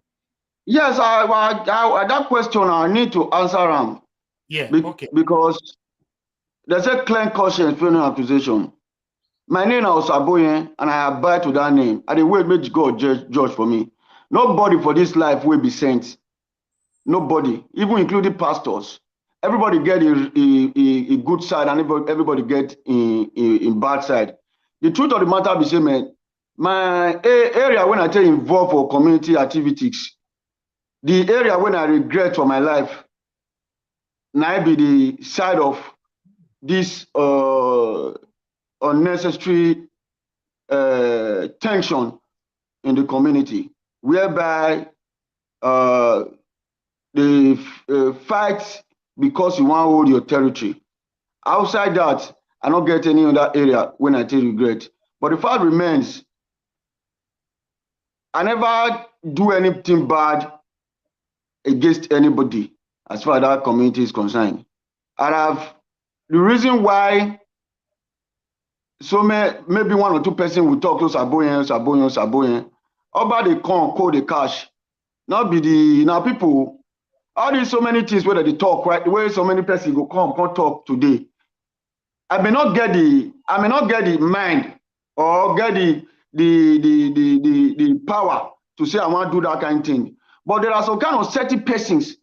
Yes, that question I need to answer them. Yeah, because there's a clear conscience pending accusation. My name is Osabohien, and I abide to that name. And the way make God judge for me. Nobody for this life will be sent. Nobody, even including pastors. everybody get a good side and everybody get in bad side. The truth of the matter be say, man, my area when I tell involved for community activities, the area when I regret for my life, now be the side of this unnecessary tension in the community, whereby they fight because you want to hold your territory. Outside that, I don't get any other area when I take regret. But the fact remains, I never do anything bad against anybody as far as that community is concerned. And the reason why maybe one or two person will talk to Osabohien. Oba they come, call the cash. Not be the now people. All these so many things where they talk, right? The way so many person go come talk today. I may not get the mind or get the power to say I want to do that kind of thing. But there are some kind of certain persons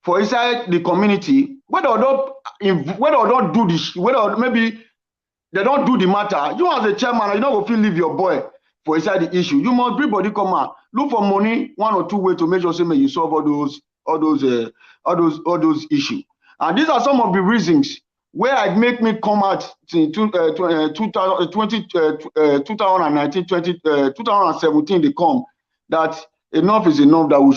for inside the community, whether or not do this, whether maybe they don't do the matter. You as a chairman, you don't feel leave your boy for inside the issue. You must everybody come out, look for money, one or two ways to make sure you solve all those issues. And these are some of the reasons where it make me come out in 2019, 2017. They come that enough is enough, that we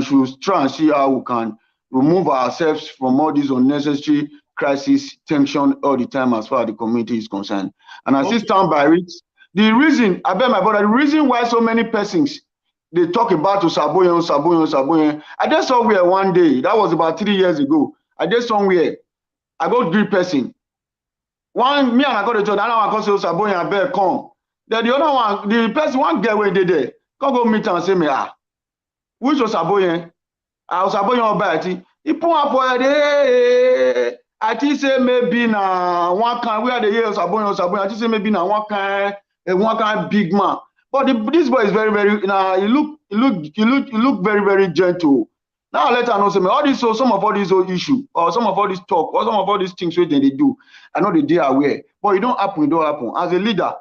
should try and see how we can remove ourselves from all these unnecessary crisis, tension all the time as far as the community is concerned. And I still stand by it. The reason, I bet my brother, the reason why so many persons they talk about Osabohien. I just saw somewhere one day, that was about 3 years ago. I just somewhere, I got 3 person. One, me and I got a job, another one called Osabohien, I better come. Then the other one, the person, one girl where they there, come go meet and say me, which Osabohien? Osabohien Obarity. He put up for it. I think say maybe na one kind, where the year Osabohien. I think say maybe na one kind big man. But this boy is very, very, he look very, very gentle. Now let her know, say, all this, so some of all these old issues, or some of all this talk, or some of all these things where they do, I know they are aware. But it don't happen. As a leader,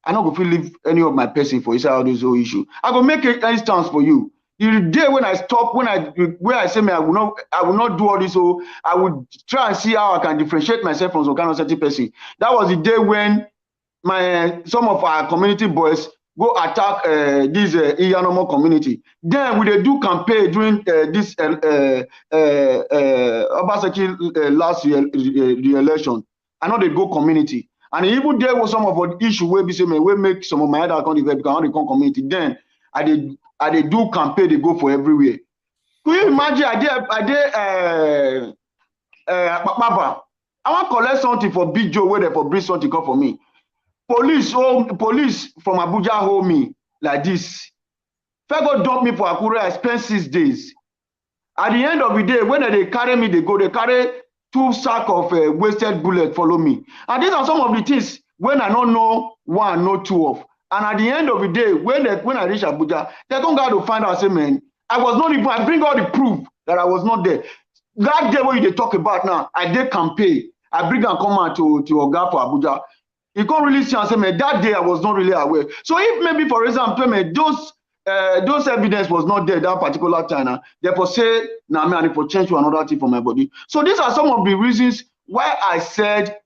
I not going to leave any of my person for inside all these old issues. I go make an instance for you. The day when I stop, where I say, I will not do all this, so I would try and see how I can differentiate myself from some kind of certain person. That was the day when some of our community boys go attack this Iyanomo community. Then we they do campaign during this Obaseki last year re-election. I know they go community. And even there was some of the issue where we say we make some of my other account because they come community. Then I did do campaign, they go for everywhere. Could you imagine I want to collect something for Big Joe where they for bring something come for me. Police from Abuja hold me like this. If I go dump me for Akure, I spend 6 days. At the end of the day, when they carry me, they carry 2 sacks of wasted bullet follow me. And these are some of the things when I don't know one, no 2 of. And at the end of the day, when I reach Abuja, they don't got to find out, say, man, I bring all the proof that I was not there. That day when they talk about now, I did campaign. I bring and come out to Oga for Abuja. You can't really see and say, man, that day I was not really aware. So if maybe, for example, man, those evidence was not there that particular time, therefore say, nah, man, I need to change to another thing for my body. So these are some of the reasons why I said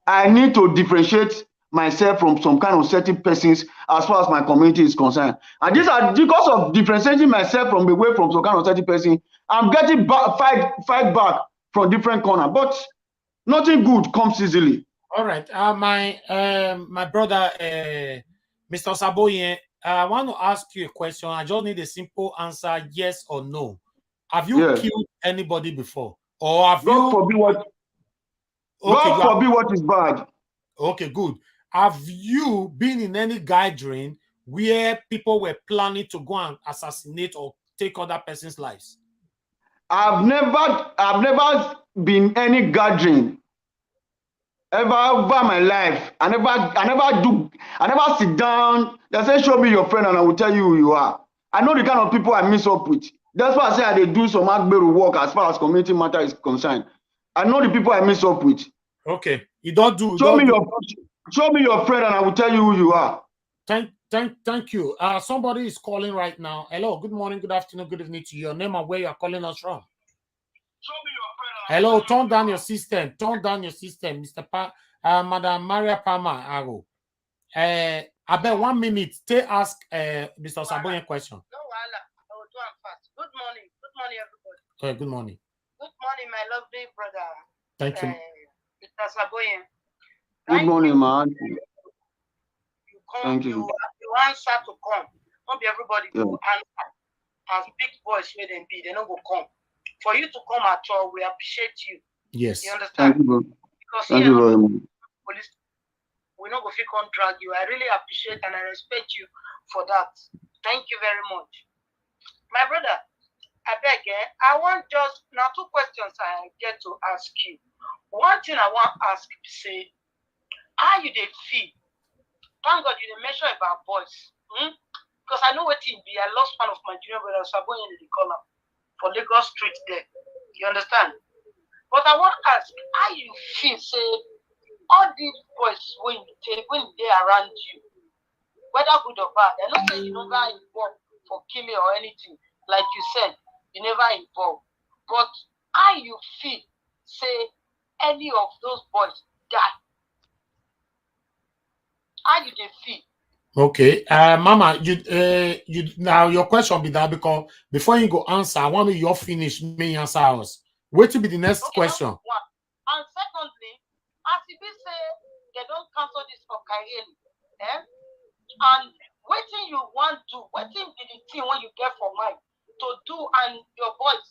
I need to differentiate myself from some kind of certain persons as far as my community is concerned. And these are because of differentiating myself from away from some kind of certain person, I'm getting fight back from different corners. But nothing good comes easily. All right, my brother, Mr. Osabohien, I want to ask you a question. I just need a simple answer, yes or no. Have you killed anybody before, or have God forbid what? Okay, God forbid what is bad. Okay, good. Have you been in any gathering where people were planning to go and assassinate or take other person's lives? I've never been any gathering. Ever over my life, I never sit down. They say, show me your friend and I will tell you who you are. I know the kind of people I mix up with. That's why I say they do some Agberu work as far as community matter is concerned. I know the people I mix up with. Okay, you don't do. Show me your friend, and I will tell you who you are. Thank you. Somebody is calling right now. Hello, good morning, good afternoon, good evening to you. Your name and where you are calling us from. Show me your friend. Hello, turn down your system. Turn down your system, Mr. Madam Maria Palmer Aro. I bet 1 minute to ask Mr. Osabohien a question. No, I will do it fast. Good morning. Good morning, everybody. Okay, good morning. Good morning, my lovely brother. Thank you. Mr. Osabohien. Good morning, man. You come, Thank you. you answer to come. Not be everybody go answer. As big boys where they be, they don't go come. For you to come at all, we appreciate you. Yes. You understand? Thank you, because thank you very much. Police, we're not going to drag you. I really appreciate and I respect you for that. Thank you very much. My brother, I beg, I want just now 2 questions I get to ask you. One thing I want to ask, say, how you they feel? Thank God you didn't mention about boys. Because I know what it be. I lost one of my junior brothers, Osabohien in the corner for Lagos Street there. You understand? But I want to ask, how you feel, say, all these boys when they around you, whether good or bad, I don't say you never involved for killing or anything, like you said, you never involved. But how you feel, say, any of those boys die? How you they feel? Okay, Mama, you now your question be that because before you go answer, I want you finish me answer us. Wait to be the next question. One. And secondly, as if they say they don't cancel this for Kairi, and waiting you want to, waiting be the thing when you get for mind to do and your boys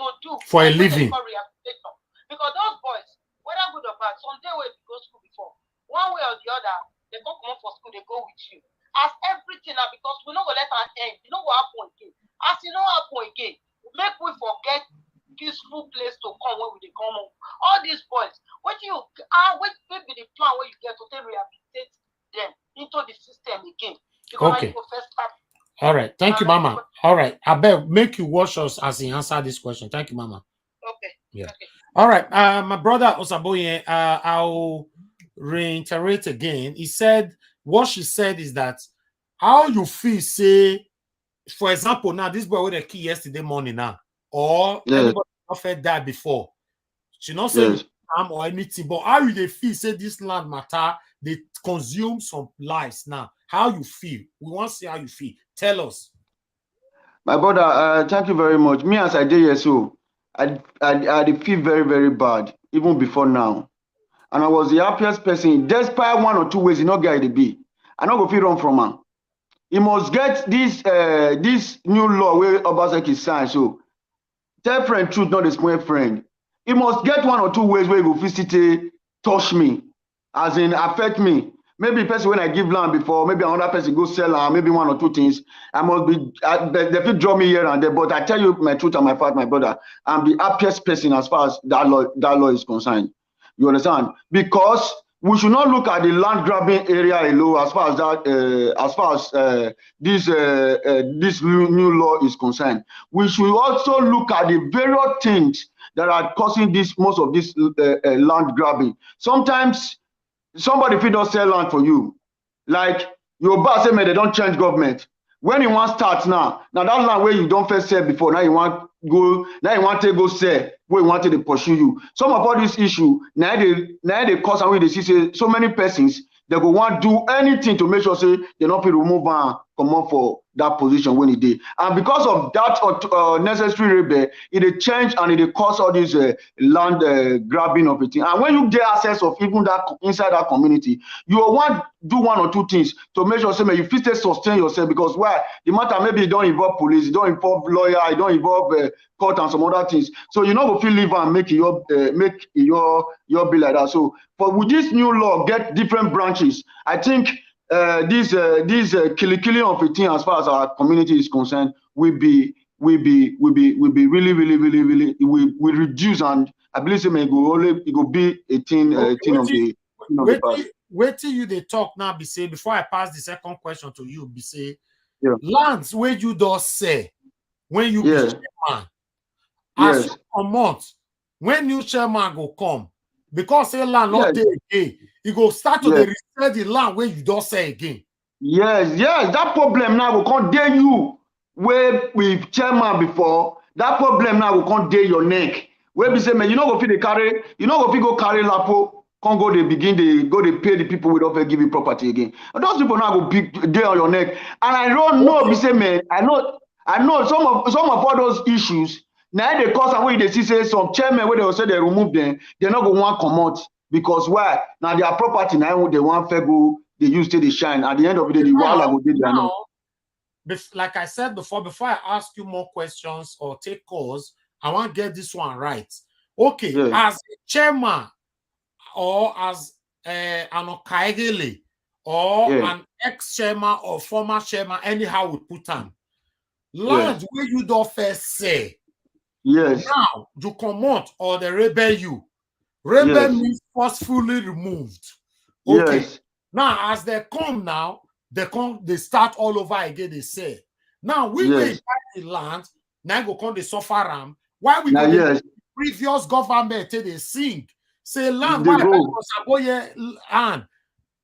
to do for a living. Because those boys, whether good or bad, someday will go to school before. One way or the other, they go come for school, they go with you. As everything now, because we not gonna let our end, you know what happen again. As you know happen again, make we forget peaceful place to come when we come home. All these boys, what be the plan where you get to rehabilitate them into the system again? Because okay. First start. All right, thank you, Mama. All right, I bet make you watch us as he answer this question. Thank you, Mama. Okay. Yeah. Okay. All right, my brother Osabohien, I'll reiterate again. He said what she said is that how you feel, say, for example, now this boy with a key yesterday morning now, or anybody offered that before. She not saying or anything, but how you they feel, say this land matter, they consume some lives now. How you feel? We want to see how you feel. Tell us. My brother, thank you very much. Me as I did here, so I feel very, very bad, even before now. And I was the happiest person, despite 1 or 2 ways, you know, guy to be. I not go feel run from him. He must get this new law where Obaseki signed. So tell friend truth, not a small friend. He must get 1 or 2 ways where he go physically touch me, as in affect me. Maybe person when I give land before, maybe another person go sell, maybe 1 or 2 things. I must be, they fit draw me here and there. But I tell you my truth and my fact, my brother, I'm the happiest person as far as that law is concerned. You understand? Because we should not look at the land grabbing area alone as far as that, this new law is concerned. We should also look at the various things that are causing most of this land grabbing. Sometimes somebody fit not sell land for you, like your boss say, man, they don't change government. When you want start now that land where you don't first sell before, now you want to go sell where you want to pursue you. Some of all this issue now they cause and we they see say so many persons they go want do anything to make sure say they not be remove and come up for that position when it did. And because of that necessary rebel, it change and it cause all this land grabbing of it. And when you get access of even that inside that community, you will want do 1 or 2 things to make sure say you fit sustain yourself. Because why? The matter maybe it don't involve police, it don't involve lawyer, it don't involve court and some other things. So you know go feel live and make your be like that. So but with this new law get different branches, I think this killing of a thing as far as our community is concerned will be really will reduce, and I believe it will be a thing of the past. Wait till you they talk now, be say before I pass the second question to you, be say lands where you don't say when you Yes. be chairman. As Yes. you comot, when new chairman go come, because say land not Yes. dey again, you go start to Yes. dey resell the land where you don't sell again. Yes, yes, that problem now will come dey you where with chairman before. That problem now will come dey your neck. Where be say, man, you know go fit dey carry, you know go fit go carry lapo, can't go they begin they go they pay the people without give you property again. And those people now go big day on your neck. And I don't know, be say, man, I know some of all those issues. Now they cause and when they see say some chairman where they will say they remove them, they're not going to come out because why? Now their property now they want fair go. They use to the shine. At the end of the day, the while I go did now, like I said before I ask you more questions or take calls, I want to get this one right. Okay, yeah. as a chairman or as an Okaegele or an ex-chairman or former chairman, anyhow we put on land where you don't first say. Yes. Now you come out or they rebel you. Rebel means forcefully removed. Okay. Yes. Now, as they come now, they start all over again, they say. Now, we will buy the land, now go come the suffer ram. Why we go the previous government till they sing? Say land, why Osabohien land?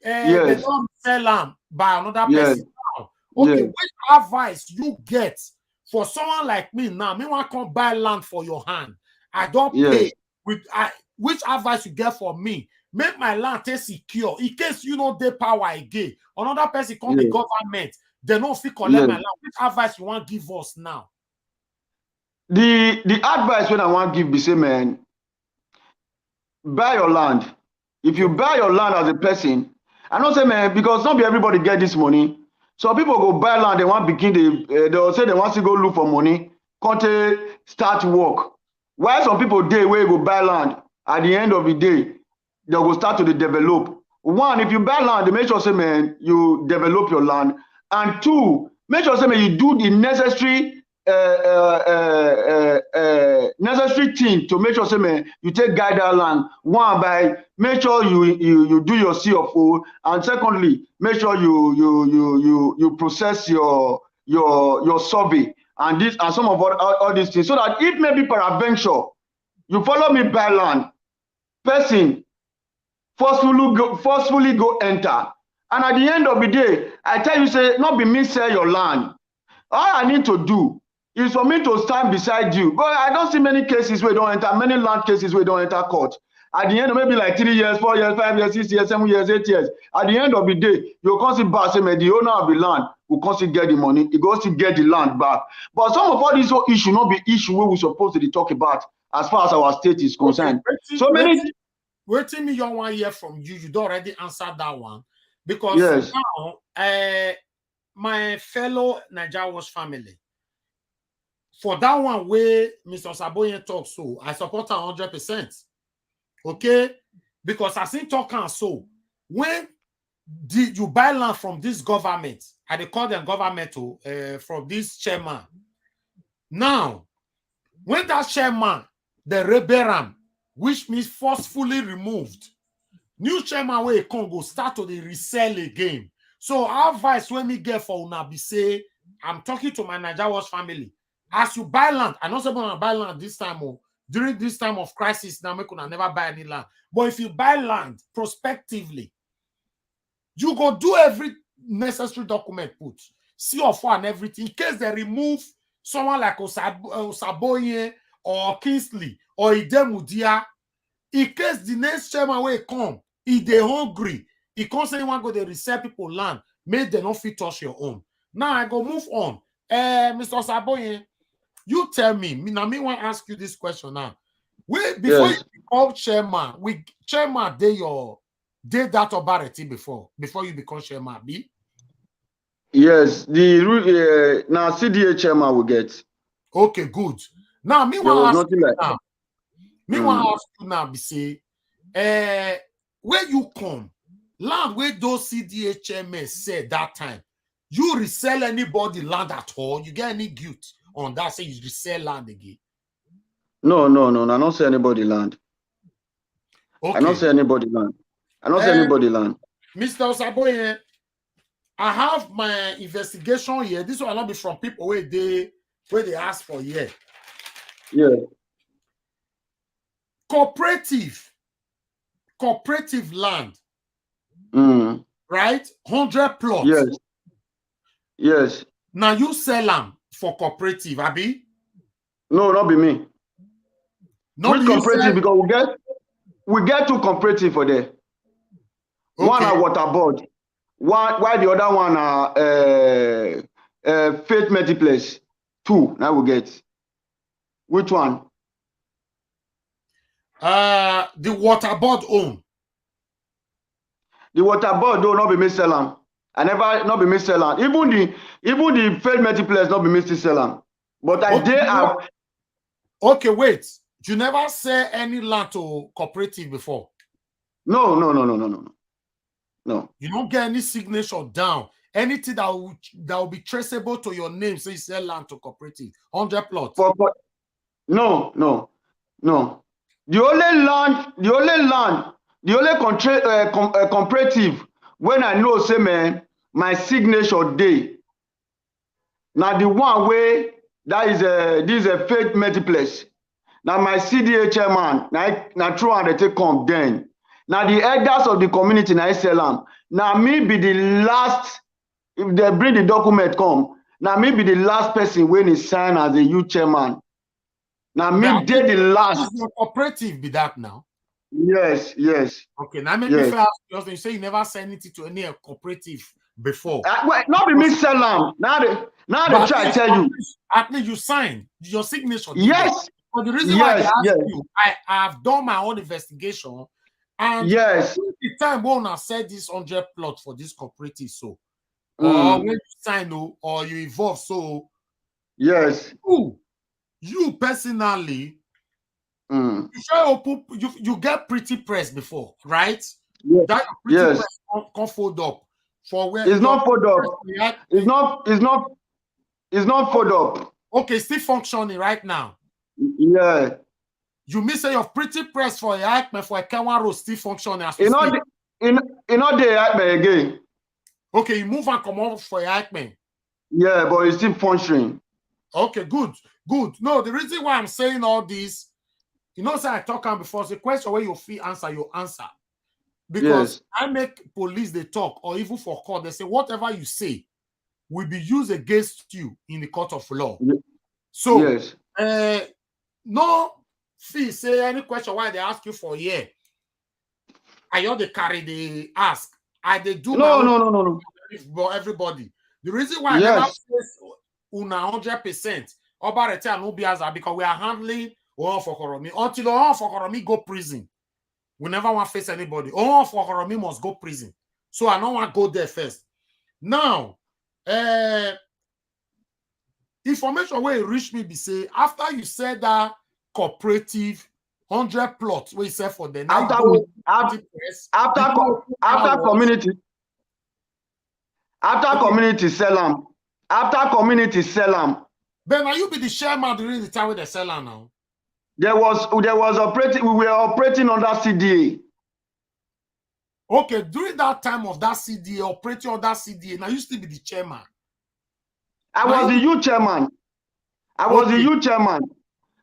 They don't sell land by another person now. Okay, which advice you get for someone like me now? Me want to come buy land for your hand. I don't pay. Which advice you get for me? Make my land secure in case you know the power again. Another person come the government, they don't fit collect my land. Which advice you want to give us now? The advice when I want to give be say, man, buy your land. If you buy your land as a person, I don't say, man, because not be everybody get this money. So people go buy land, they want begin they'll say they want to go look for money, can't start work. Why some people day where go buy land at the end of the day? They will start to develop. One, if you buy land, they make sure say, man, you develop your land. And two, make sure say, man, you do the necessary thing to make sure say, man, you take guide that land. One, by make sure you do your CFO, and secondly, make sure you process your survey and this and some of all these things, so that if maybe peradventure you follow me buy land, person forcefully go enter, and at the end of the day, I tell you, say, not be me sell your land. All I need to do is for me to stand beside you. But I don't see many cases where don't enter, many land cases where don't enter court. At the end of maybe like 3 years, 4 years, 5 years, 6 years, 7 years, 8 years. At the end of the day, you'll come see back, say, the owner of the land will come see get the money, he goes to get the land back. But some of all these issues not be issue where we're supposed to talk about as far as our state is concerned. So many. Waiting me your 1 year from you, you don't already answer that one. Because now, my fellow Nigeria Watch family, for that one where Mr. Osabohien talks, so I support her 100%. Okay? Because I see talking so when did you buy land from this government? I they call them government from this chairman. Now, when that chairman, the rebel, which means forcefully removed, new chairman where Congo start to the resell again. So our advice when me get for una be say, I'm talking to my Nigeria Watch family. As you buy land, I know someone buy land this time or during this time of crisis, now make una never buy any land. But if you buy land prospectively, you go do every necessary document put, CFO and everything, in case they remove someone like Osabohien or Kingsley or Idemudia, in case the next chairman will come, if they hungry, he can't say anyone go to resell people land, make them not fit touch your own. Now I go move on. Mr. Osabohien, you tell me want to ask you this question now. Before you become chairman, chairman did that Obarity before you become chairman, B? Yes, the now CDA chairman will get. Okay, good. Now me want to ask you now. Me want to ask you now, be say, where you come, land where those CDA chairmen said that time, you resell anybody land at all? You get any guilt on that? Say you resell land again? No, I don't say anybody land. Okay. I don't say anybody land. I don't say anybody land. Mr. Osabohien, I have my investigation here. This will not be from people where they where they ask for here. Yeah. Cooperative land, right? 100 plots. Yes. Yes. Now you sell them for cooperative, Abi? No, not be me. Not Which be you cooperative? sell. Because we get two cooperative for there. One Okay. are water board. Why the other one are faith multiplex. Two. Now we get. Which one? The water board own. The water board do not be me sell am. I never not be me sell am. Even the faith multiplex not be me still sell am. But I Okay, dare have. Okay, wait. You never sell any land to cooperative before? No. You don't get any signature down. Anything that will be traceable to your name, so you sell land to cooperative. 100 plots. No. The only comparative when I know say man, my signature day. Now the one way that is this is a faith multiplex. Now my CDA chairman, now true and they take come then. Now the elders of the community now sell them. Now me be the last, if they bring the document come, now me be the last person when he sign as a youth chairman. Now me did the last. Your cooperative be that now? Yes. Okay, now make me fair. You say you never send anything to any cooperative before. Well, not be me sell them. Now they try to tell you. At least you signed your signature. Yes. But the reason why I ask you, I have done my own investigation, and the time when I said this 100 plot for this cooperative, so or when you sign or you evolve, so yes, you personally, you get pretty press before, right? Yes. That pretty press can fold up for where it's not fold up. It's not fold up. Okay, still functioning right now. Yeah. You mean say your pretty press for your Aikman for a Kenwan road still functioning as you know the Aikman again. Okay, you move and come over for your Aikman. Yeah, but it's still functioning. Okay, good. No, the reason why I'm saying all this, you know, say I talk on before, it's a question where you feel answer, you answer. Because I make police they talk, or even for court, they say whatever you say will be used against you in the court of law. So no fee say any question why they ask you for here. I hear they carry the ask. I they do no. For everybody. The reason why I never face una 100% Obarity and Ubiaza because we are handling Oofokoromi until Oofokoromi go prison. We never want to face anybody. Oofokoromi must go prison. So I don't want to go there first. Now, information where it reached me be say after you said that cooperative 100 plots where you said for them after community sell them. After community sell them. Ben, now you be the chairman during the time where they sell them now. There was operating. We were operating under CDA. Okay, during that time of that CDA, operating on that CDA, now you still be the chairman. I was the youth chairman.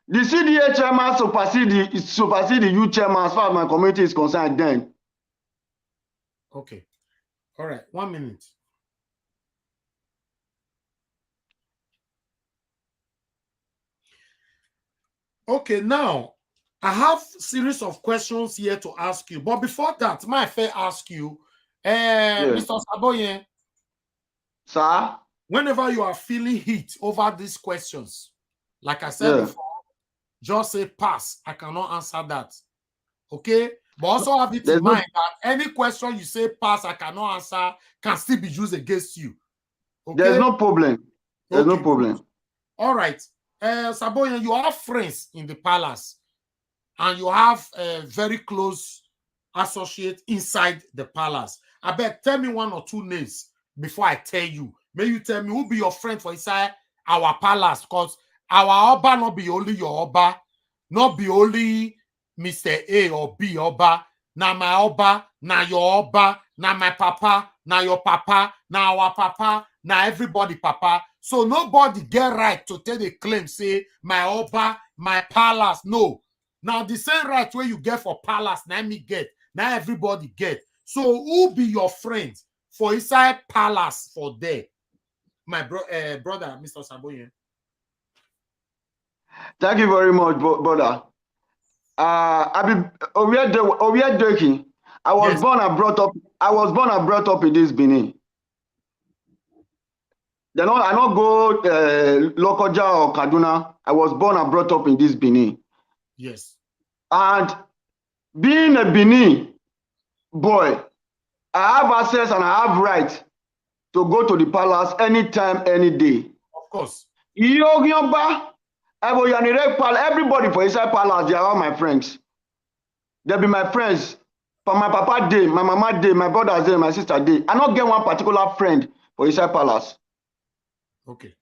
The CDA chairman supersede the youth chairman as far as my community is concerned then. Okay. All right. 1 minute. Okay, now I have a series of questions here to ask you. But before that, may I ask you, Mr. Osabohien, sir, whenever you are feeling heat over these questions, like I said before, just say pass. I cannot answer that. Okay? But also have it in mind that any question you say pass, I cannot answer, can still be used against you. Okay? There's no problem. There's no problem. Good. All right. Osabohien, you have friends in the palace and you have a very close associate inside the palace. I beg, tell me 1 or 2 names before I tell you. May you tell me who be your friend for inside our palace, because our Oba not be only your Oba, not be only Mr. A or B Oba, na my Oba, na your Oba, na my papa, na your papa, na our papa, now everybody, Papa. So nobody get right to tell the claim, say, my Oba, my palace. No. Now the same right where you get for palace, now me get. Now everybody get. So who be your friends for inside palace for there? My brother, Mr. Osabohien. Thank you very much, brother. We are joking. I was born and brought up. I was born and brought up in this Benin. I don't go Lokoja or Kaduna. I was born and brought up in this Benin. Yes. And being a Benin boy, I have access and I have right to go to the palace anytime, any day. Of course. Everybody for inside palace, they are all my friends. They'll be my friends. For my papa day, my mama day, my brother's day, my sister day. I don't get one particular friend for inside palace. Okay.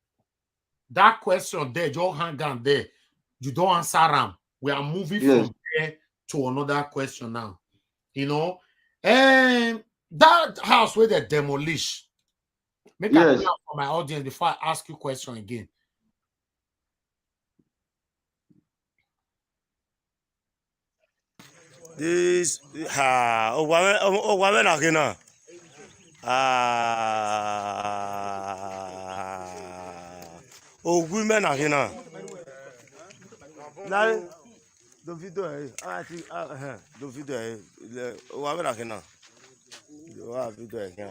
That question there, just hang down there. You don't answer them. We are moving from there to another question now. You know, and that house where they demolish. Make a clear for my audience before I ask you question again. This Obaretin again. Women again. Now the video the video Obaretin again. The video again.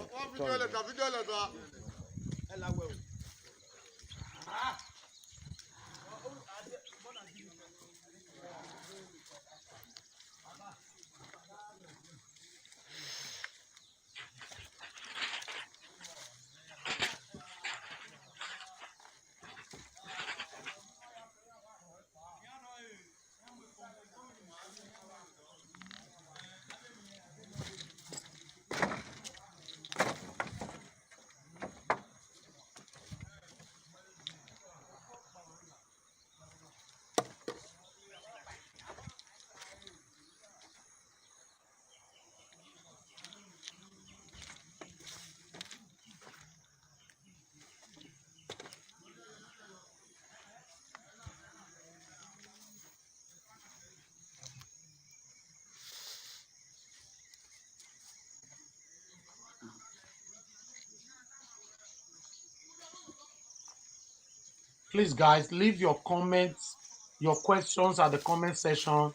Please, guys, leave your comments, your questions at the comment section.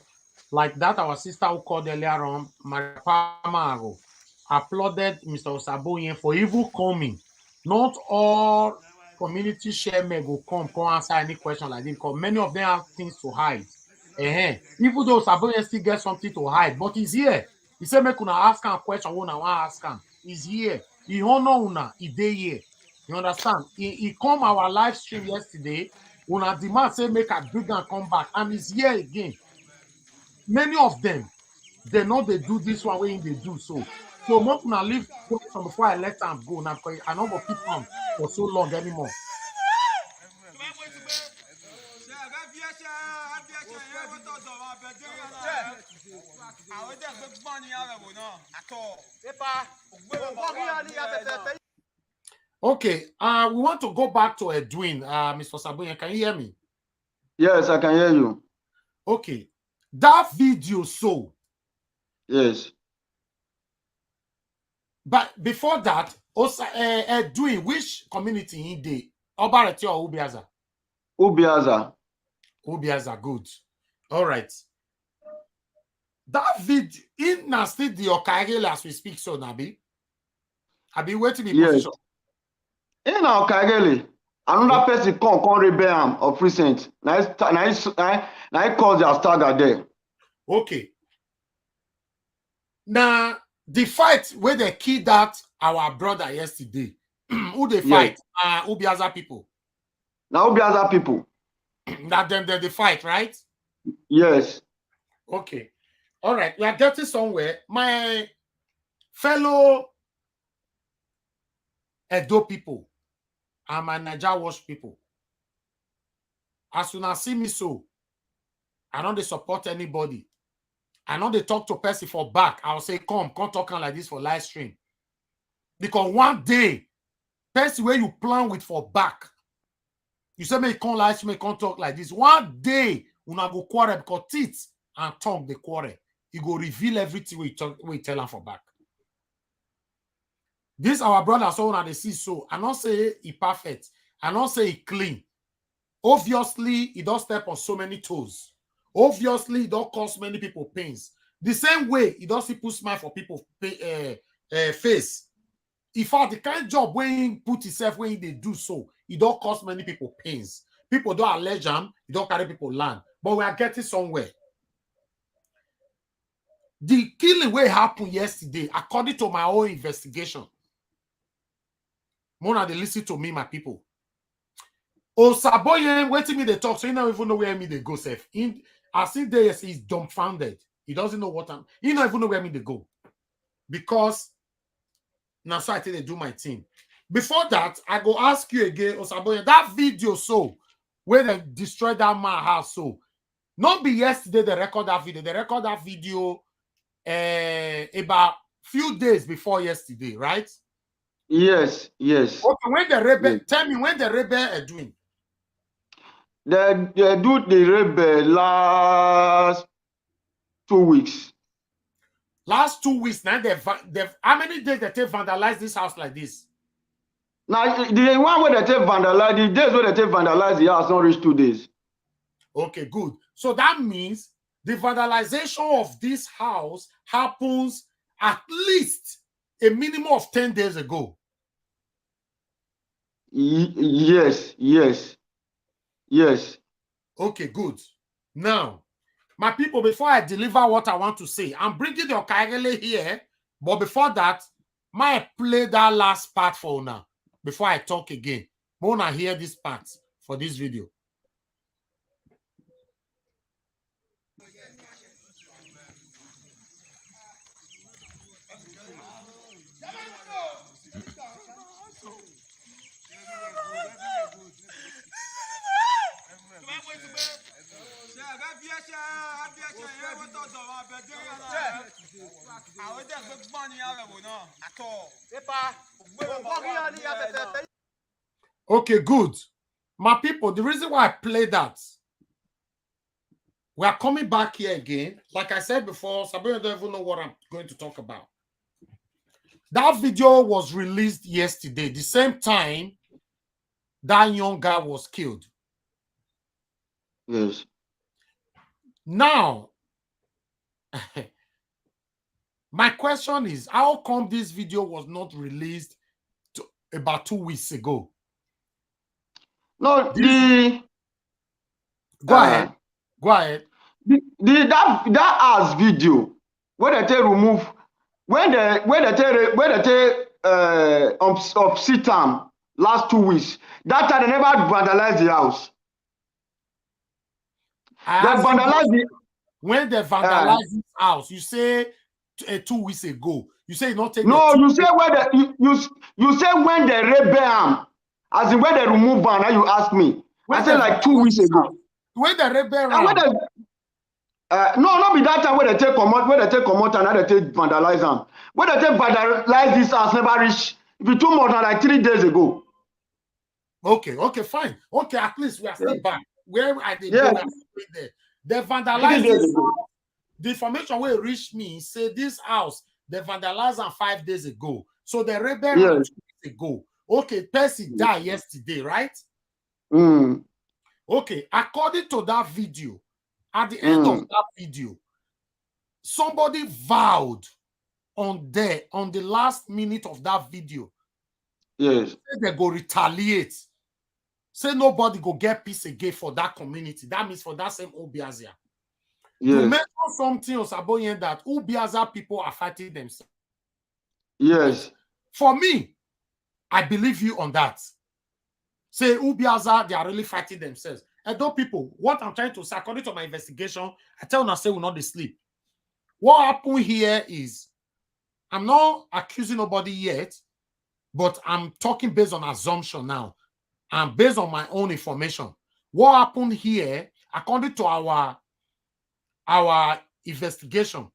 Like that, our sister who called earlier on, Maripamago, applauded Mr. Osabohien for even coming. Not all community chairmen will come answer any question like this because many of them have things to hide. Even though Osabohien still gets something to hide, but he's here. He said, make una ask him a question, when I want to ask him. He's here. He honor una, he dey here. You understand? He come our live stream yesterday. Una demand say make a bring and come back, and he's here again. Many of them, they know they do this one way they do so. So I'm not gonna leave question before I let them go now because I don't go keep on for so long anymore. Okay, we want to go back to Edwin, Mr. Osabohien. Can you hear me? Yes, I can hear you. Okay, that video so. Yes. But before that, Edwin, which community in the Obarity or Ubiaza? Ubiaza. Ubiaza, good. All right. That video in still the Okagele as we speak, so Nabi. I've been waiting in position. In Okagele, another person come rebel him of recent. Now I cause their stagger there. Okay. Now the fight where they killed that our brother yesterday. Who they fight? Ubiaza people. Now Ubiaza people. That them they fight, right? Yes. Okay. All right. We are getting somewhere. My fellow Edo people and my Naija Wash people. As soon as see me so, I don't support anybody. I know they talk to person for back. I'll say, come talk like this for live stream. Because one day, person where you plan with for back. You say, me can't lie, me can't talk like this. One day, una go quarrel because teeth and tongue they quarrel. You go reveal everything we talk, we tell them for back. This our brother, so now they see so. I not say he perfect. I not say he clean. Obviously, he don't step on so many toes. Obviously, he don't cause many people pains. The same way, he don't see put smile for people face. In fact, the kind of job when he put himself when they do so, he don't cause many people pains. People don't allege him, he don't carry people land. But we are getting somewhere. The killing way happened yesterday, according to my own investigation. Mona, they listen to me, my people. Osabohien, waiting me they talk, so he don't even know where me they go, safe. I see there he's dumbfounded. He doesn't know what I'm. He don't even know where me they go. Because now so I think they do my thing. Before that, I go ask you again, Osabohien, that video so where they destroyed that man house so. Not be yesterday they record that video. They record that video about few days before yesterday, right? Yes, yes. Okay, when the rebel, Yes. tell me when the rebel are doing. They do the rebel last 2 weeks. Last 2 weeks now, they've how many days they take vandalize this house like this? Now, the one where they take vandalize, the days where they take vandalize the house not reach 2 days. Okay, good. So that means the vandalization of this house happens at least a minimum of 10 days ago. Yes, yes, yes. Okay, good. Now, my people, before I deliver what I want to say, I'm bringing the Okagele here, but before that, might play that last part for now before I talk again. Mona hear this part for this video. Okay, good. My people, the reason why I play that, we are coming back here again. Like I said before, Sabrina don't even know what I'm going to talk about. That video was released yesterday, the same time that young guy was killed. Yes. Now, my question is, how come this video was not released about 2 weeks ago? No, Go ahead. Go ahead. That house video where they take remove when they take upset time last 2 weeks. That time they never vandalized the house. They vandalized the when they vandalized this house, you say 2 weeks ago. You say not take no, you say where you say when they rebel as in when they remove ban. Now you ask me. When I said like 2 weeks ago. When the rebel no, not be that time where they take come out and now they take vandalize them. When they take vandalize this house never reach if you 2 months now like 3 days ago. Okay, fine. Okay, at least we are still back. Where I did Yeah. go there. They vandalized this house. The information will reach me say this house they vandalized 5 days ago. So the rebel 2 weeks ago. Okay, Percy died yesterday, right? Okay, according to that video, at the end of that video, somebody vowed on the last minute of that video. Yes. Say they go retaliate. Say nobody go get peace again for that community. That means for that same Obiazia. You mentioned something on Osabohien that Obiaza people are fighting themselves. Yes. For me, I believe you on that. Say Ubiaza, they are really fighting themselves. And those people, what I'm trying to say, according to my investigation, I tell them, say we're not sleep. What happened here is, I'm not accusing nobody yet, but I'm talking based on assumption now. And based on my own information. What happened here, according to our investigation,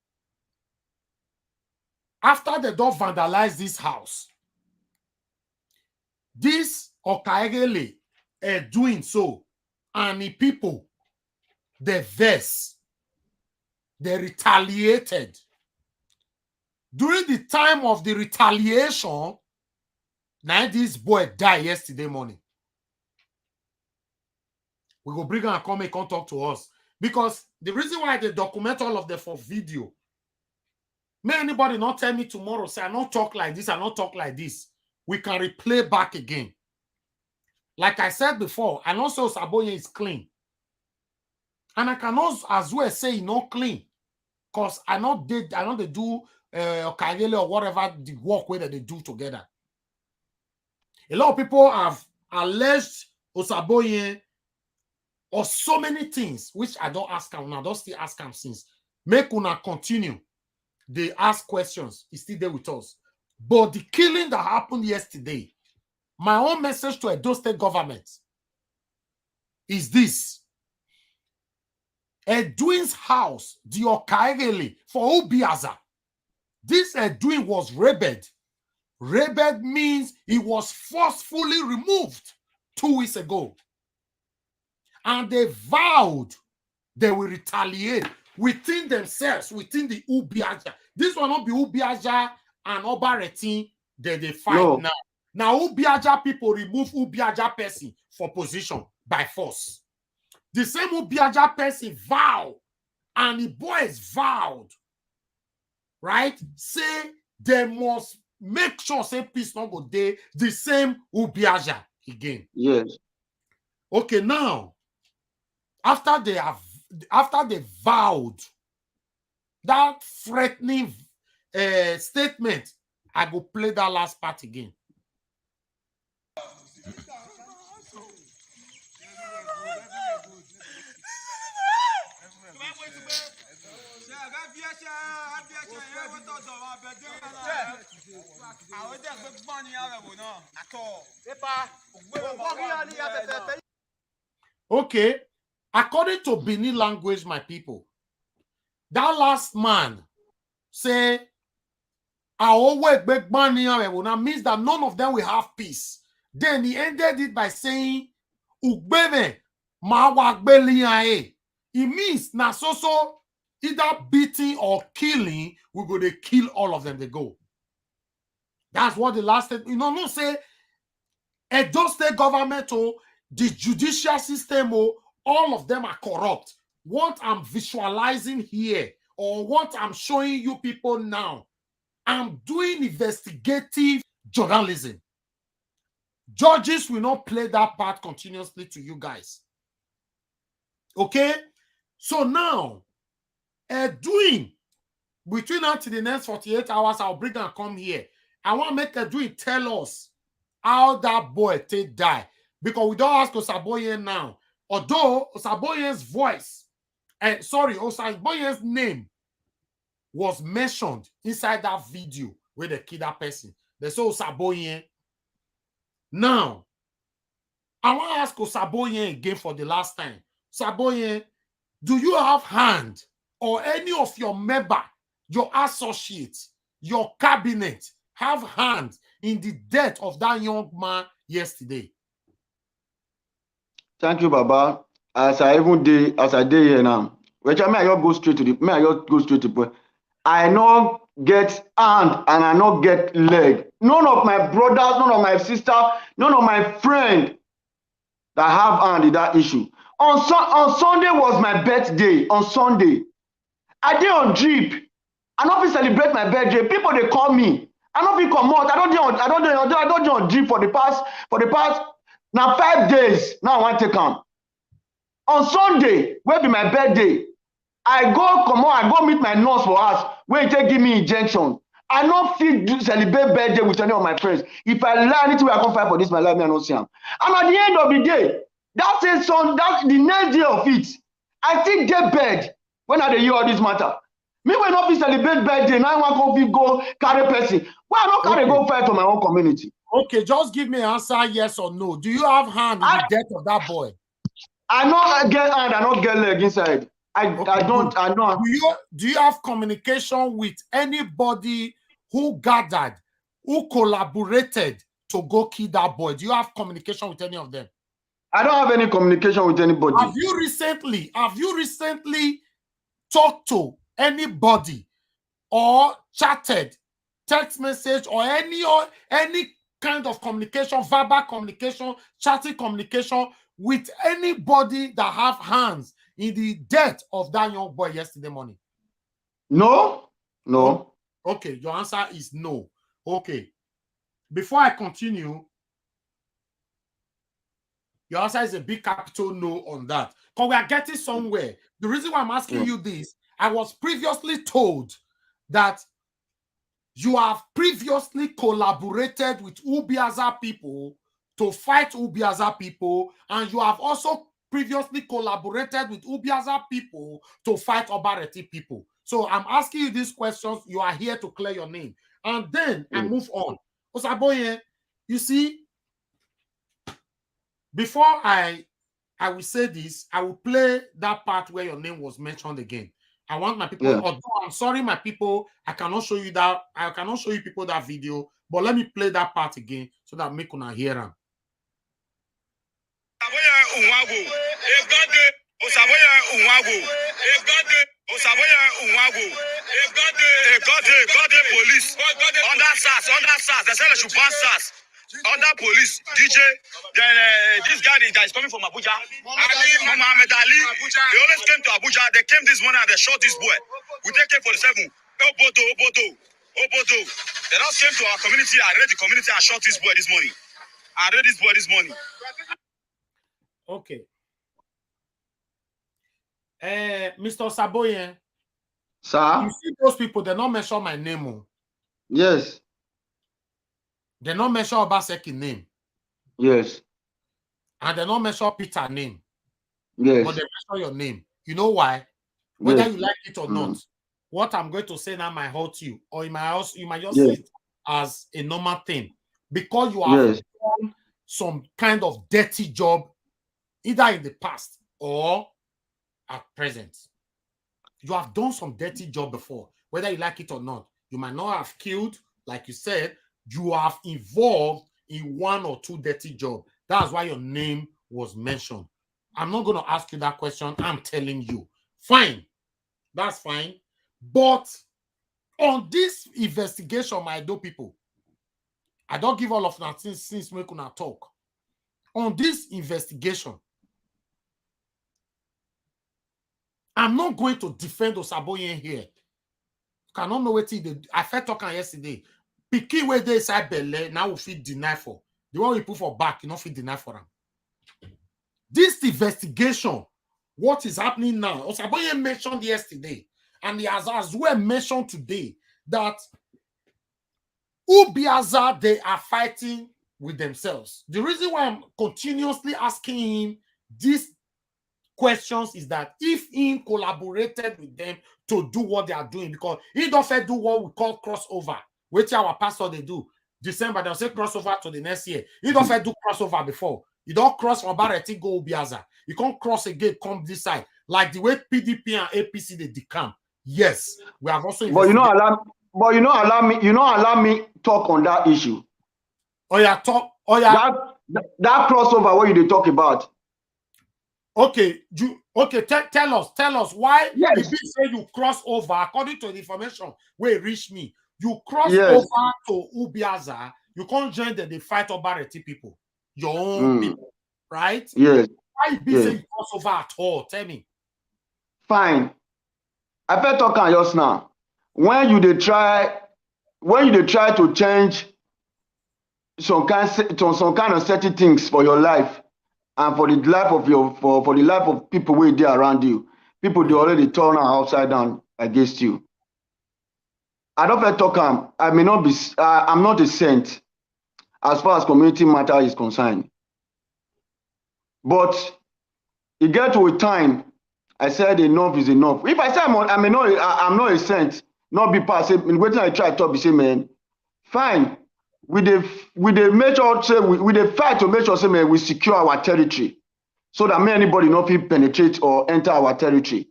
after they don't vandalize this house, this Okaegele doing so, and the people, they vex, they retaliated. During the time of the retaliation, now this boy died yesterday morning. We go bring him and come and talk to us. Because the reason why they document all of them for video, may anybody not tell me tomorrow, say, I not talk like this, I not talk like this. We can replay back again. Like I said before, I know say Osabohien is clean. And I cannot as well say he not clean. Because I know they do Okaegele or whatever the work way that they do together. A lot of people have alleged Osabohien or so many things, which I don't ask him, I don't still ask him since. Make una continue. They ask questions. He's still there with us. But the killing that happened yesterday, my own message to Edo State government is this. Edwin's house, the Okaegele for Obiaza. This Edwin was rebelled. Rebelled means he was forcefully removed 2 weeks ago. And they vowed they will retaliate within themselves, within the Ubiaja. This will not be Ubiaja and Obaretin that they fight now. Now, Ubiaja people remove Ubiaja person for position by force. The same Ubiaja person vow, and the boys vowed, right? Say they must make sure say peace not go there. The same Ubiaja again. Yes. Okay, now, after they vowed that threatening statement, I go play that last part again. Okay, according to Benin language, my people, that last man say, I always beg money means that none of them will have peace. Then he ended it by saying, Ugbebe, it means na so either beating or killing, we go to kill all of them, they go. That's what the last thing, no say, Edo State government, the judicial system, all of them are corrupt. What I'm visualizing here, or what I'm showing you people now, I'm doing investigative journalism. Judges will not play that part continuously to you guys. Okay? So now, doing between now to the next 48 hours, I'll bring and come here. I want to make Edwin tell us how that boy take die. Because we don't ask Osabohien now. Although Osabohien's voice, Osabohien's name was mentioned inside that video where they killed that person. They say Osabohien. Now, I want to ask Osabohien again for the last time. Osabohien, do you have hand or any of your member, your associates, your cabinet have hand in the death of that young man yesterday? Thank you, Baba. As I did here now, which I just go straight to the point. I not get hand and I not get leg. None of my brothers, none of my sister, none of my friend that have hand in that issue. On Sunday was my birthday. On Sunday, I did on drip. I not be celebrate my birthday. People they call me. I not be come out. I don't do on drip for the past now 5 days. Now I want to come. On Sunday, where be my birthday, I go come on, I go meet my nurse for us, where they give me injection. I not feel celebrate birthday with any of my friends. If I lie anything, I can't fight for this, my life, I don't see them. And at the end of the day, that's it, son, that's the next day of it. I still get bed when I hear all this matter. Me will not be celebrate birthday, now I want to go carry person. Why I not carry go fight for my own community? Okay, just give me an answer, yes or no. Do you have hand in the death of that boy? I not get hand, I not get leg inside. I don't. Do you have communication with anybody who gathered, who collaborated to go kill that boy? Do you have communication with any of them? I don't have any communication with anybody. Have you recently talked to anybody or chatted, text message, or any kind of communication, verbal communication, chatting communication with anybody that have hands in the death of that young boy yesterday morning? No. No. Okay, your answer is no. Okay. Before I continue, your answer is a big capital no on that. Because we are getting somewhere. The reason why I'm asking you this, I was previously told that you have previously collaborated with Ubiaza people to fight Ubiaza people, and you have also previously collaborated with Ubiaza people to fight Obarity people. So I'm asking you these questions. You are here to clear your name. And then I move on. Osabohien, you see, before I will say this, I will play that part where your name was mentioned again. I want my people, although I'm sorry, my people, I cannot show you that, I cannot show you people that video, but let me play that part again so that make una hear them. Police under SARS, they said they should ban SARS. Under police, DJ, then this guy that is coming from Abuja, Muhammad Ali, they always came to Abuja. They came this morning and they shot this boy. We take K47, Obodo. They just came to our community and raided the community and shot this boy this morning. Okay. Mr. Osabohien, Sir? you see those people, they not mention my name. Yes. They not mention Obaseki name. Yes. And they not mention Peter name. Yes. But they mention your name. You know why? Whether you like it or not, what I'm going to say now might hurt you, or you might just see it as a normal thing. Because you have done some kind of dirty job, either in the past or at present. You have done some dirty job before, whether you like it or not. You might not have killed, like you said. You have involved in one or two dirty jobs. That's why your name was mentioned. I'm not going to ask you that question. I'm telling you. Fine. That's fine. But on this investigation, my do people, I don't give all of that since we could talk. On this investigation, I'm not going to defend Osabohien here. You cannot know what he did. I felt talking yesterday. Pikin where they say belle, now we feel deny for. The one we put for back, you don't feel deny for them. This investigation, what is happening now? Osabohien mentioned yesterday, and he has as well mentioned today that Ubiaza, they are fighting with themselves. The reason why I'm continuously asking him these questions is that if he collaborated with them to do what they are doing, because he doesn't do what we call crossover, which our pastor they do. December, they'll say crossover to the next year. He doesn't do crossover before. You don't cross from Obarity, go Ubiaza. You can't cross again, come this side. Like the way PDP and APC they decamp. Yes, we have also. But you know, allow me talk on that issue. Oh yeah, talk. Oh yeah. That crossover what you talk about. Okay, tell us why yes. If you say you cross over according to the information where it reached me, you cross over to Ubiaza, you can't join the fight Obarity people, your own people, right? Yes. Why you say you cross over at all? Tell me. Fine. I felt talking just now. When you try to change some kind of certain things for your life and for the life of for the life of people who are there around you, people they already turn upside down against you. I don't feel talking. I may not be. I'm not a saint as far as community matter is concerned. But it get to a time. I said enough is enough. If I say I'm not a saint, not be past. Waiting I try to talk, be say man, fine. We make sure say we fight to make sure say man we secure our territory, so that anybody not feel penetrate or enter our territory.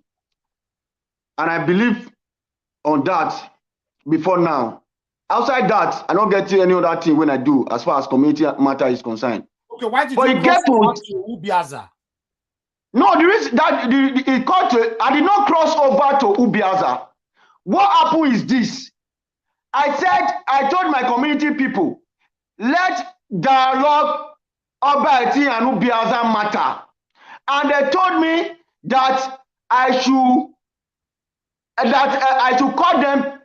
And I believe on that before now. Outside that, I don't get any other thing when I do as far as community matter is concerned. Okay, why did But you you get cross to over to Ubiaza? no, the reason that it called to, I did not cross over to Ubiaza. What happened is this. I told my community people, let dialogue Obarity and Ubiaza matter. And they told me that I should call them.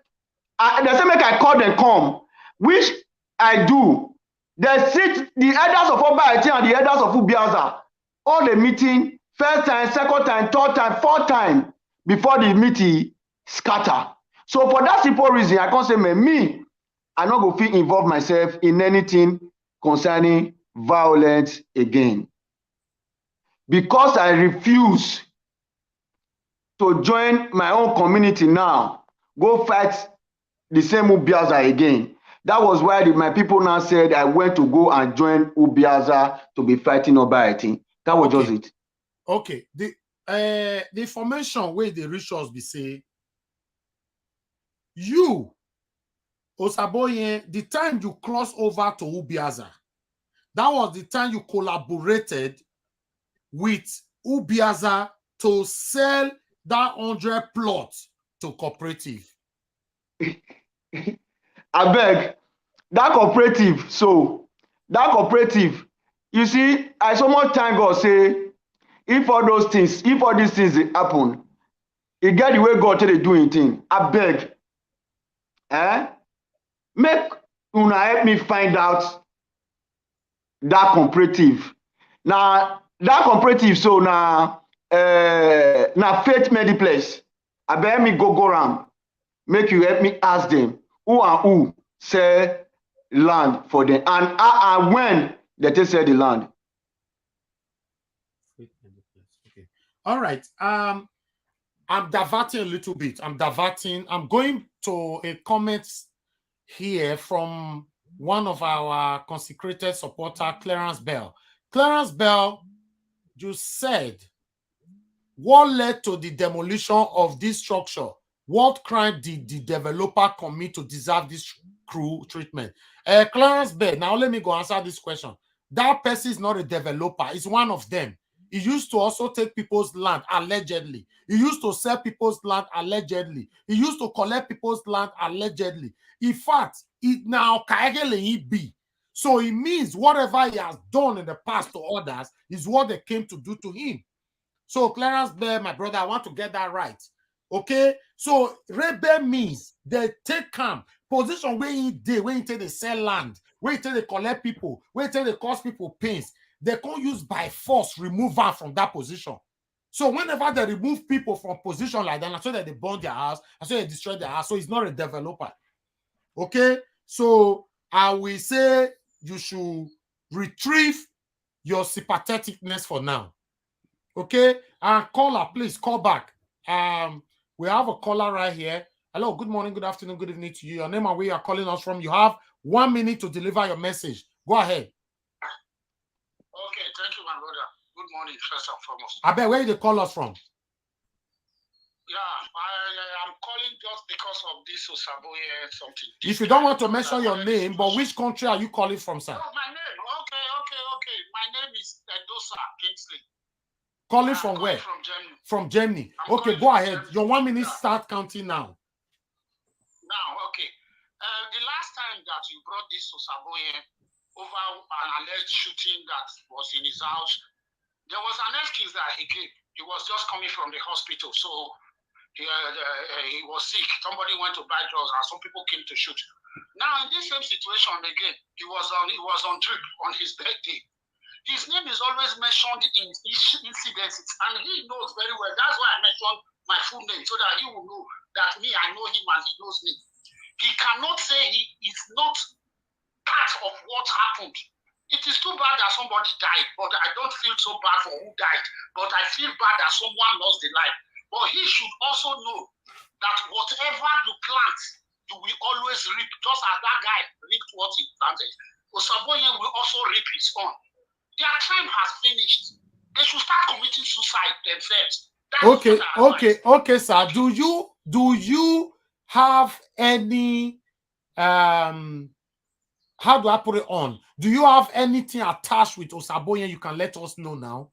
They say make I call them come, which I do. They sit the elders of Obarity and the elders of Ubiaza all the meeting first time, second time, third time, fourth time before the meeting scatter. So for that simple reason, I can't say me, I not go fit involve myself in anything concerning violence again. Because I refuse to join my own community now, go fight the same Ubiaza again. That was why my people now said I went to go and join Ubiaza to be fighting Obaretin. That was just it. Okay. The information where the rituals be say, you, Osabohien, the time you cross over to Ubiaza, that was the time you collaborated with Ubiaza to sell that 100 plots to cooperative. I beg, that cooperative, you see, I so much time God say, if all these things happen, you get the way God tell you doing thing. I beg, make una help me find out that cooperative. Now that cooperative, so now faith made place. I beg me go around. Make you help me ask them who and who sell land for them and when they take sell the land. Okay. All right. I'm diverting a little bit. I'm going to a comment here from one of our consecrated supporter, Clarence Bell. Clarence Bell, you said, what led to the demolition of this structure? What crime did the developer commit to deserve this cruel treatment? Clarence Bell, now let me go answer this question. That person is not a developer. It's one of them. He used to also take people's land, allegedly. He used to sell people's land, allegedly. He used to collect people's land, allegedly. In fact, it now be. So it means whatever he has done in the past to others is what they came to do to him. So Clarence Bear, my brother, I want to get that right. Okay? So rebel means they take camp, position where he did, where he take they sell land, where he take they collect people, where he take they cause people pains. They can't use by force remove them from that position. So whenever they remove people from position like that, and so that they burn their house, and so they destroy their house, so he's not a developer. Okay? So I will say you should retrieve your sympatheticness for now. Okay, and caller, please call back. We have a caller right here. Hello, good morning, good afternoon, good evening to you. Your name and where you are calling us from. You have 1 minute to deliver your message. Go ahead. Okay, thank you, my brother. Good morning, first and foremost. I bet, where did you call us from? Yeah, I'm calling just because of this Osabohien something. If you don't want to mention your name, but which country are you calling from, sir? Oh, my name. Okay. My name is Edosa Kingsley. Calling from where? From Germany. From Germany. Okay, go ahead. Your 1 minute start counting now. Now, okay. The last time that you brought this Osabohien over an alleged shooting that was in his house, there was an excuse that he gave. He was just coming from the hospital, so he was sick. Somebody went to buy drugs, and some people came to shoot. Now, in this same situation again, he was on trip on his birthday. His name is always mentioned in incidents, and he knows very well. That's why I mentioned my full name, so that he will know that I know him and he knows me. He cannot say he is not part of what happened. It is too bad that somebody died, but I don't feel so bad for who died. But I feel bad that someone lost their life. But he should also know that whatever you plant, you will always reap. Just as that guy reaped what he planted, Osabohien will also reap his own. Their time has finished. They should start committing suicide themselves. Okay, sir. Do you have any how do I put it on? Do you have anything attached with Osabohien you can let us know now?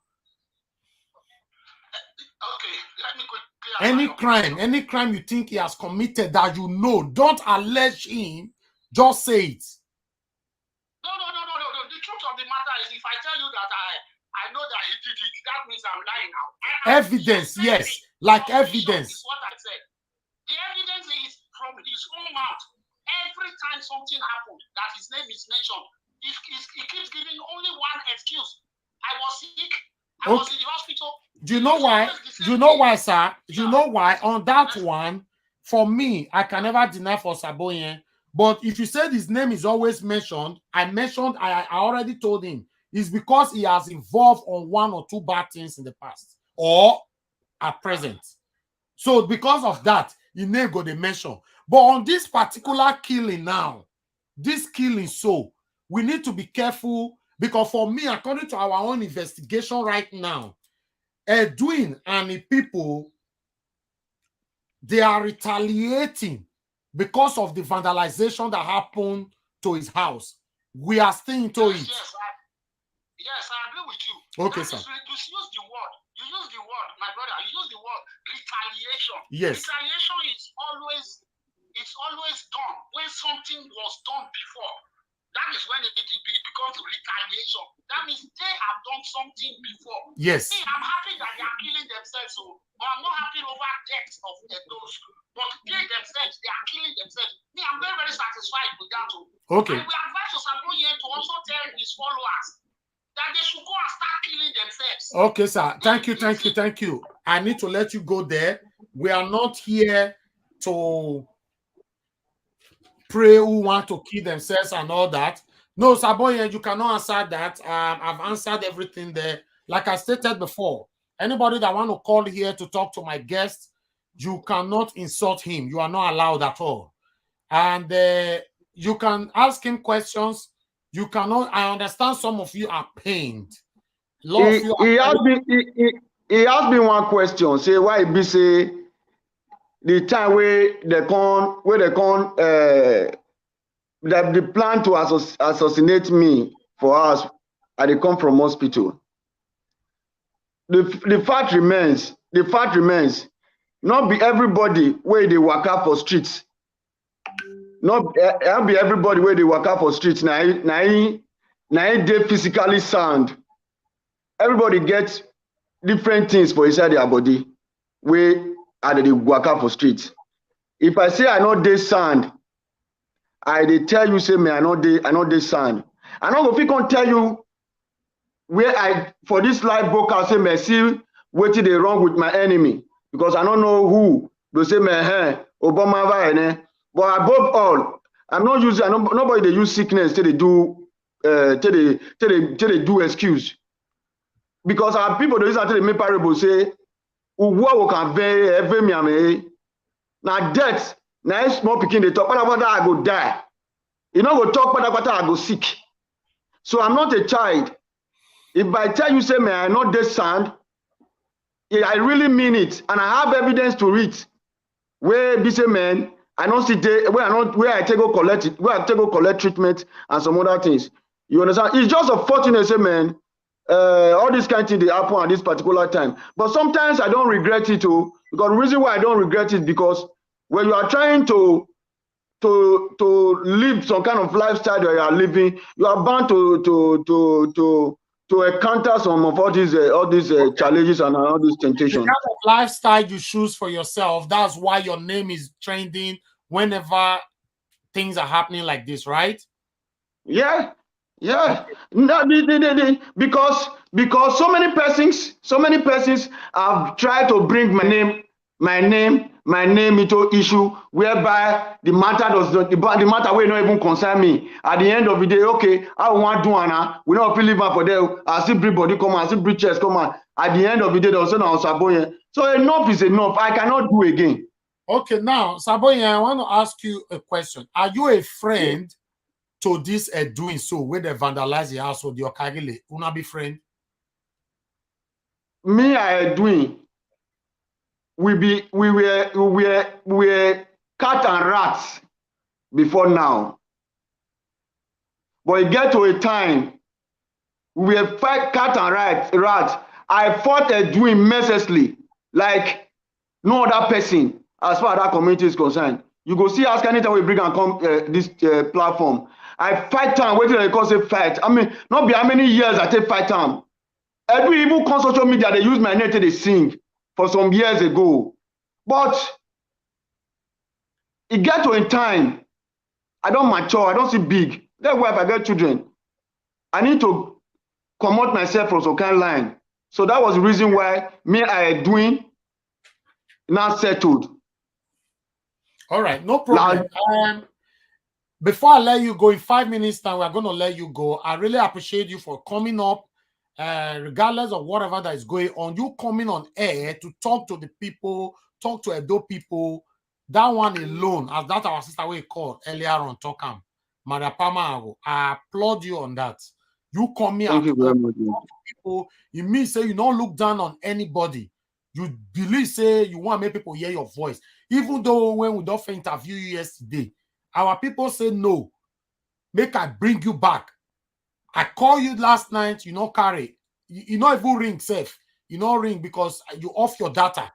Okay, let me quickly Any crime you think he has committed that you know, don't allege him, just say it. No. The truth of the matter is, if I tell you that I know that he did it, that means I'm lying now. Evidence, yes, like evidence. Is what I said. The evidence is from his own mouth. Every time something happens that his name is mentioned, he keeps giving only one excuse. I was sick. I was in the hospital. Do you know why? Do you know why, sir? Do you know why? On that one, for me, I can never deny for Osabohien. But if you said his name is always mentioned, I already told him it's because he has involved on one or two bad things in the past or at present. So because of that, he never got a mention. But on this particular killing now, this killing, so we need to be careful because for me, according to our own investigation right now, Edwin and the people, they are retaliating because of the vandalization that happened to his house. We are staying to it. Yes, I agree with you. Okay, sir. You use the word. You use the word, my brother. You use the word retaliation. Yes. Retaliation is always done when something was done before. That is when it becomes retaliation. That means they have done something before. Yes. See, I'm happy that they are killing themselves, but I'm not happy over deaths of those. But they themselves, they are killing themselves. Me, I'm very, very satisfied with that. Okay. And we advise Osabohien to also tell his followers that they should go and start killing themselves. Okay, sir. Thank you. I need to let you go there. We are not here to pray who want to kill themselves and all that. No, Osabohien, you cannot answer that. I've answered everything there. Like I stated before, anybody that want to call here to talk to my guest, you cannot insult him. You are not allowed at all. And you can ask him questions. You cannot. I understand some of you are pained. He asked me one question. Say why be say the time where they plan to assassinate me for us, and they come from hospital. The fact remains. Not be everybody where they work out for streets. Not be everybody where they work out for streets. Now they physically sound. Everybody gets different things for inside their body where they work out for streets. If I say I know they sound, they tell you say me I know they sound. I know if we can tell you where I for this live broadcast say me see what they wrong with my enemy because I don't know who they say me Obama. But above all, I'm not using. Nobody they use sickness till they do excuse. Because our people they use until they make parable say, "Uwa can very me now death now small pikin they talk about that I go die. You know go talk about that I go sick. So I'm not a child. If I tell you say me I not this sound, I really mean it, and I have evidence to it. Where be say man. I don't see where I take go collect it, where I take go collect treatment and some other things. You understand? It's just unfortunate, say, man. All this kind of thing they happen at this particular time. But sometimes I don't regret it too. Because the reason why I don't regret it because when you are trying to live some kind of lifestyle that you are living, you are bound to encounter some of all these challenges and all these temptations. The kind of lifestyle you choose for yourself, that's why your name is trending whenever things are happening like this, right? Yeah. No, because so many persons have tried to bring my name into issue whereby the matter will not even concern me. At the end of the day, okay, I want to do Anna. We don't believe for them. I see everybody come on, I see big chest come on. At the end of the day, they'll say no, Osabohien. So enough is enough. I cannot do again. Okay, now, Osabohien, I want to ask you a question. Are you a friend to this doing so where they vandalize the house of the Okagile? Una be friend? Me, I doing. We were cat and rats before now. But it get to a time we were fight cat and rat. I fought Edwin mercilessly, like no other person as far as that community is concerned. You go see ask anytime we bring and come this platform. I fight time, waiting they call say fight. I mean, not be how many years I take fight time. Edwin even on social media, they use my name to sing for some years ago. But it get to a time, I don't mature, I don't see big. That's why if I get children, I need to promote myself from some kind of line. So that was the reason why me I doing now settled. All right, no problem. Before I let you go, in 5 minutes time, we're going to let you go. I really appreciate you for coming up, regardless of whatever that is going on. You coming on air to talk to the people, talk to Edo people. That one alone, as that our sister we called earlier on, Tokam, Marapama, I applaud you on that. You come here and talk to people. It means say you don't look down on anybody. You believe say you want to make people hear your voice. Even though when we don't interview you yesterday, our people say no. Make I bring you back. I call you last night, you know, carry. You not even ring safe. You know ring because you off your data.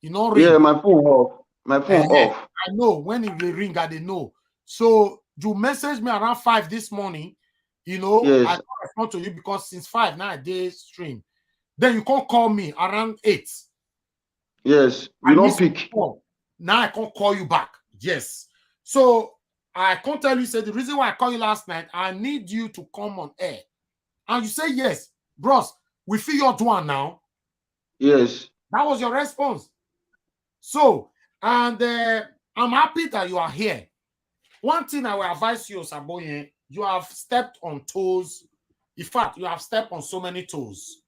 You know ring. Yeah, my phone off. My phone off. I know when it will ring, I didn't know. So you message me around 5 this morning. You know, yes. I don't respond to you because since 5 now day stream. Then you can't call me around 8. Yes, you don't pick. Now I can't call you back. Yes. So I can't tell you, say the reason why I called you last night, I need you to come on air. And you say yes, bros, we feel you're doing now. Yes. That was your response. So, and I'm happy that you are here. One thing I will advise you, Osabohien, you have stepped on toes. In fact, you have stepped on so many toes.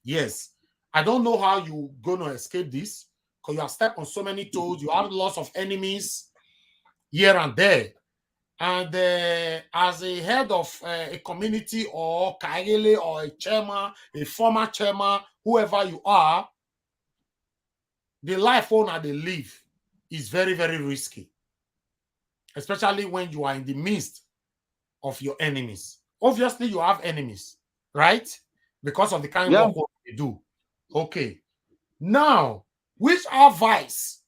Yes. I don't know how you're going to escape this because you have stepped on so many toes. You have lots of enemies here and there. And as a head of a community or Kaele or a chairman, a former chairman, whoever you are, the life owner they live is very, very risky. Especially when you are in the midst of your enemies. Obviously, you have enemies, right? Because of the kind of work they do. Okay. Now, which advice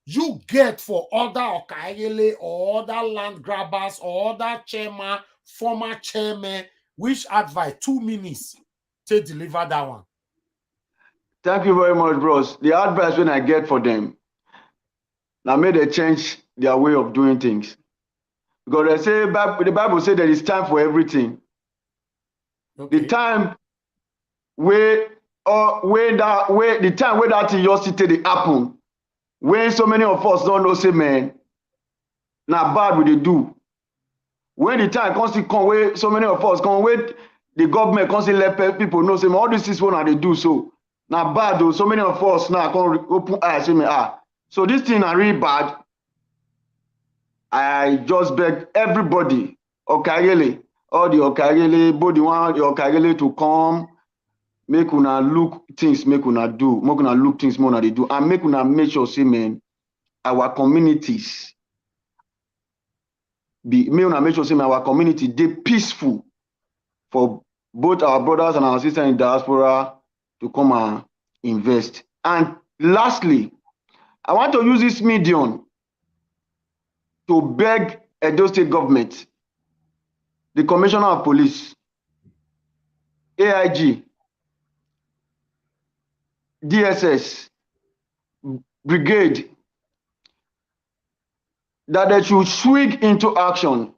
you get for other Okaele or other land grabbers or other chairman, former chairman, which advice? 2 minutes to deliver that one. Thank you very much, bros. The advice when I get for them, now may they change their way of doing things. Because they say the Bible says there is time for everything. Okay. The time where the time where that curiosity happen, when so many of us don't know, say man, now bad what they do. When the time comes to come, where so many of us come, where the government comes to let people know, say all this is what they do. So now bad though, so many of us now come open eyes, say me so this thing are really bad. I just beg everybody, Okagele, all the Okagele, both the one the Okagele to come, make una look things, make una do, make una look things more than they do, and make una make sure, say man, our communities make una make sure, say man, our community they peaceful for both our brothers and our sisters in diaspora to come and invest. And lastly, I want to use this medium to beg Edo State government, the Commissioner of Police, AIG, DSS, Brigade, that they should swing into action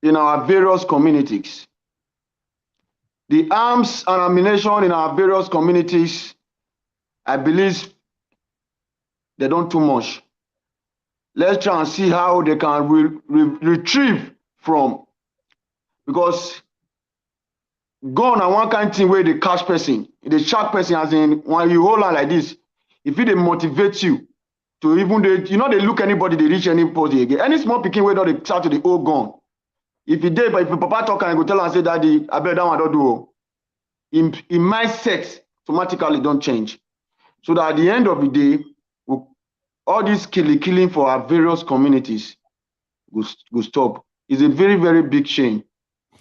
in our various communities. The arms and ammunition in our various communities, I believe they don't too much. Let's try and see how they can retrieve from, because gun and one kind of thing where they catch person, the shark person, as in when you hold on like this, if it they motivate you to even they look anybody, they reach anybody again. Any small picking way they start to the old gun. If you did, but if papa talk and go tell and say daddy, I bet that one don't do. In mindset automatically don't change. So that at the end of the day, all this killing for our various communities go stop. It's a very, very big shame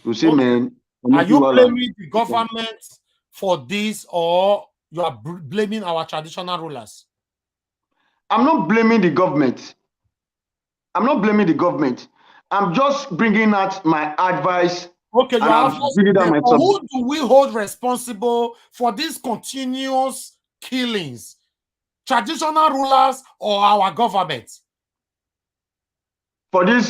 to say, man. Are you blaming the government for this, or you are blaming our traditional rulers? I'm not blaming the government. I'm not blaming the government. I'm just bringing out my advice. Okay, you are who do we hold responsible for these continuous killings? Traditional rulers or our government? For this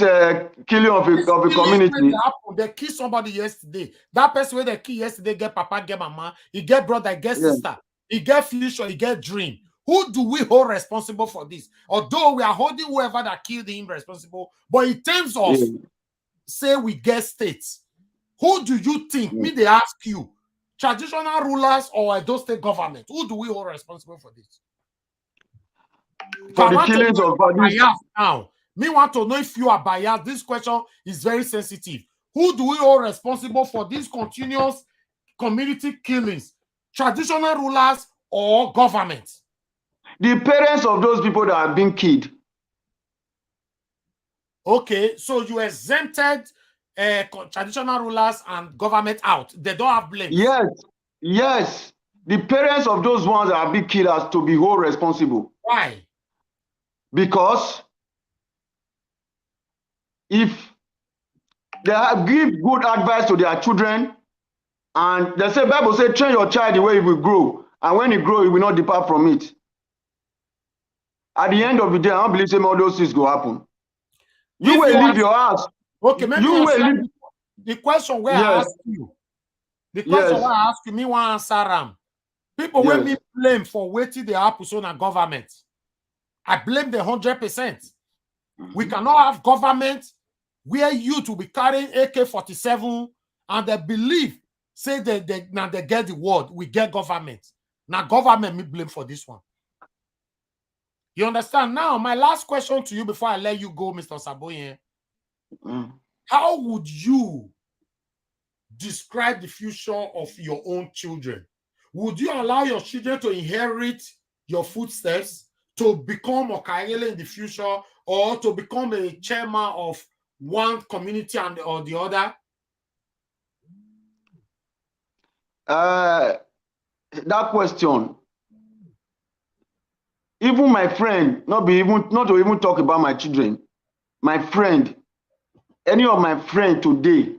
killing of a community. They kill somebody yesterday. That person where they kill yesterday get papa, get mama, he get brother, get sister, he get future, he get dream. Who do we hold responsible for this? Although we are holding whoever that killed him responsible, but in terms of say we get states, who do you think? Me, they ask you, traditional rulers or those state government? Who do we hold responsible for this? For the killings of bodies now. Me want to know if you are biased. This question is very sensitive. Who do we hold responsible for these continuous community killings? Traditional rulers or government? The parents of those people that have been killed. Okay, so you exempted traditional rulers and government out. They don't have blame. Yes. The parents of those ones that have been killed has to be held responsible. Why? Because if they give good advice to their children, and they say, Bible says, train your child the way he will grow, and when he grows, he will not depart from it. At the end of the day, I don't believe all those things will happen. You will leave your house. Okay, maybe you will leave. The question where I ask you, the question where I ask you, me want answer them. People will me blame for waiting the happen so na government. I blame the 100%. We cannot have government where youth will be carrying AK-47 and they believe, say they get the word, we get government. Now government me blame for this one. You understand? Now, my last question to you before I let you go, Mr. Osabohien. How would you describe the future of your own children? Would you allow your children to inherit your footsteps, to become a Okayele in the future, or to become a chairman of one community or the other? That question, even my friend, not to even talk about my children, my friend, any of my friend today,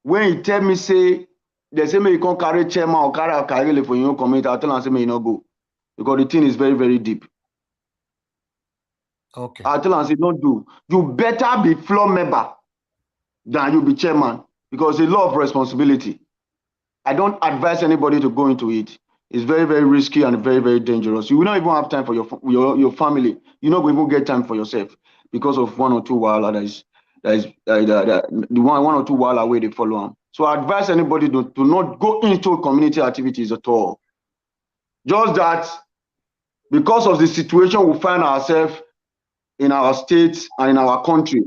when he tell me say, they say me you can't carry chairman or carry Okayele for your community, I tell him say me you not go, because the thing is very, very deep. Okay. I tell him say don't do. You better be floor member than you be chairman, because it's a lot of responsibility. I don't advise anybody to go into it. It's very, very risky and very, very dangerous. You will not even have time for your family. You not even get time for yourself because of one or two while the one or two while away they follow them. So I advise anybody to not go into community activities at all. Just that because of the situation we find ourselves in our states and in our country,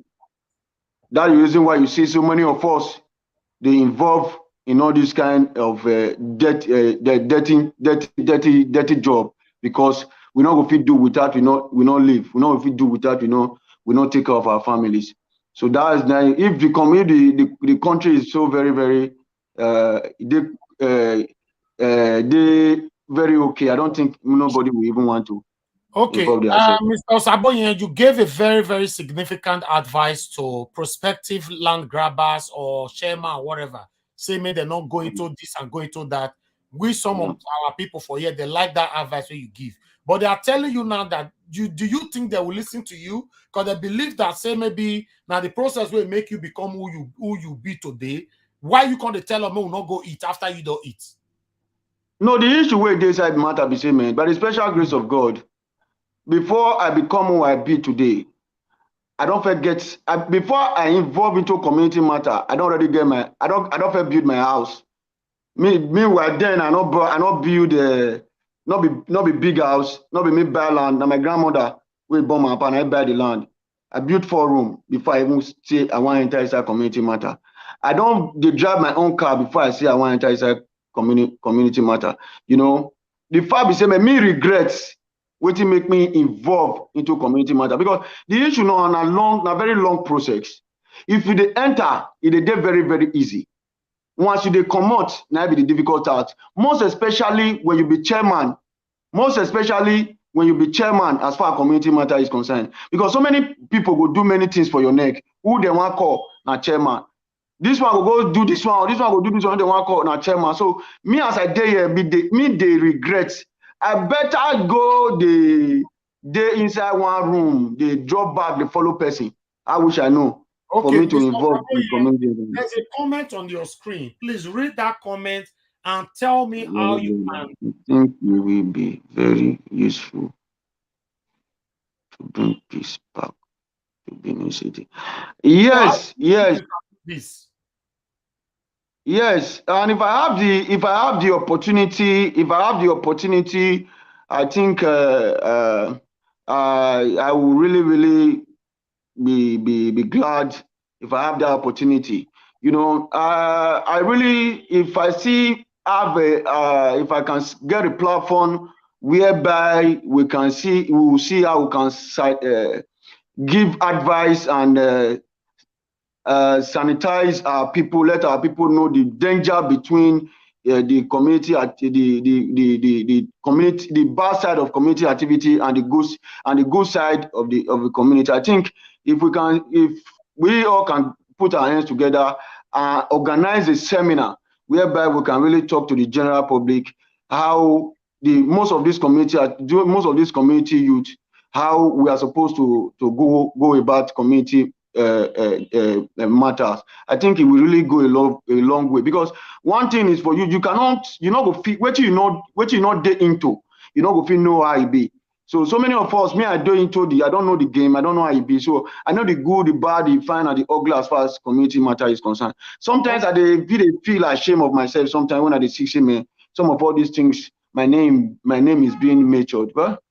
that's the reason why you see so many of us, they involve in all this kind of dirty job, because we not going to do without we not live. We not going to do without we not take care of our families. So that is now, if the community, the country is so very, very they very okay. I don't think nobody will even want to. Okay, Mr. Osabohien, you gave a very, very significant advice to prospective land grabbers or chairman or whatever. Say, may they not go into this and go into that. We, some of our people for here, they like that advice that you give. But they are telling you now that do you think they will listen to you? Because they believe that, say, maybe now the process will make you become who you be today. Why you can't tell them, will not go eat after you don't eat? No, the issue where they side matter be say, man, by the special grace of God, before I become who I be today, I don't forget. Before I involve into community matter, I don't already get I don't build my house. Meanwhile, then I not build not be big house, not be me buy land. Now my grandmother will born my and I buy the land. I built 4 rooms before I even say I want to enter inside community matter. I don't drive my own car before I say I want to enter inside community matter. You know, the fact is say me regrets Wetin make me involve into community matter? Because the issue now na very long process. If you dey enter, it dey very, very easy. Once you dey comot, na be the difficult part. Most especially when you be chairman. Most especially when you be chairman as far as community matter is concerned. Because so many people go do many things for your neck. Who they want call na chairman. This one will go do this one, or this one will do this one, they want call na chairman. So me as I dey here, they regret. I better go dey inside one room, they drop back, they follow person. I wish I know. Okay, for me to Mr. involve in Osabohien, community. there's a comment on your screen. Please read that comment and tell me how you can. I think it will be very useful to bring peace back to Benin City. Yes, yes. This. Yes, and if I have the opportunity, I think I will really be glad if I have that opportunity. You know, I really, if I see if I can get a platform whereby we will see how we can give advice and sanitize our people, let our people know the danger between the community the community, the bad side of community activity and the good side of the community. I think if we all can put our hands together and organize a seminar whereby we can really talk to the general public how most of this community youth, how we are supposed to go about community matters. I think it will really go a long way, because one thing is for you not go fit what you not dey into, you not go fit know how it be. So many of us, I don't know the game, I don't know how it be. So I know the good, the bad, the fine, and the ugly as far as community matter is concerned. Sometimes I feel ashamed of myself. Sometimes when I see me, some of all these things, my name is being matured. But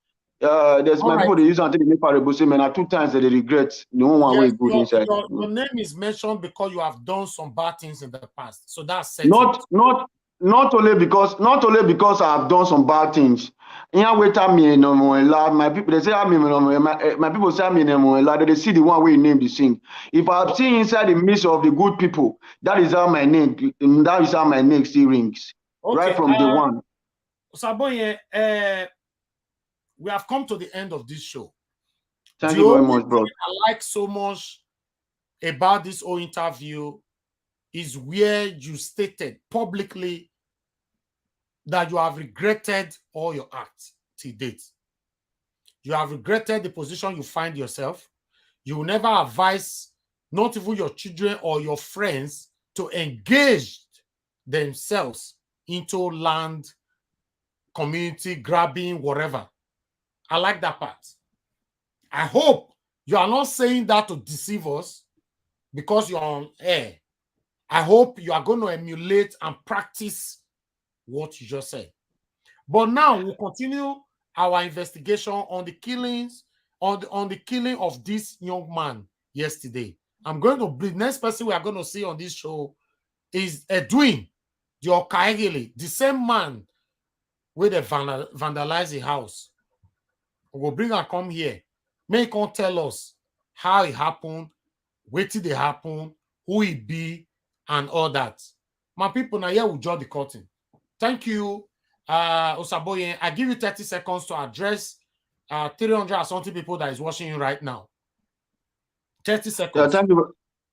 there's my people, they use until they make parable say, man, 2 times they regret the one way good inside. Your name is mentioned because you have done some bad things in the past. So that's not only because I have done some bad things. My people, they say my people say they see the one way name the sing. If I've seen inside the midst of the good people, that is how my name still rings. Okay, right from the one. Osabohien, we have come to the end of this show. Thank you very much, bro. I like so much about this whole interview is where you stated publicly that you have regretted all your acts to date. You have regretted the position you find yourself. You will never advise not even your children or your friends to engage themselves into land, community, grabbing, whatever. I like that part. I hope you are not saying that to deceive us because you're on air. I hope you are going to emulate and practice what you just said. But now we'll continue our investigation on the killings, on the killing of this young man yesterday. The next person we are going to see on this show is Edwin, the Okaegele, the same man where they vandalize the house. We'll bring her come here. Make her tell us how it happened, where did it happen, who it be, and all that. My people, now here we draw the curtain. Thank you, Osabohien. I give you 30 seconds to address 300 or something people that is watching you right now. 30 seconds. Yeah,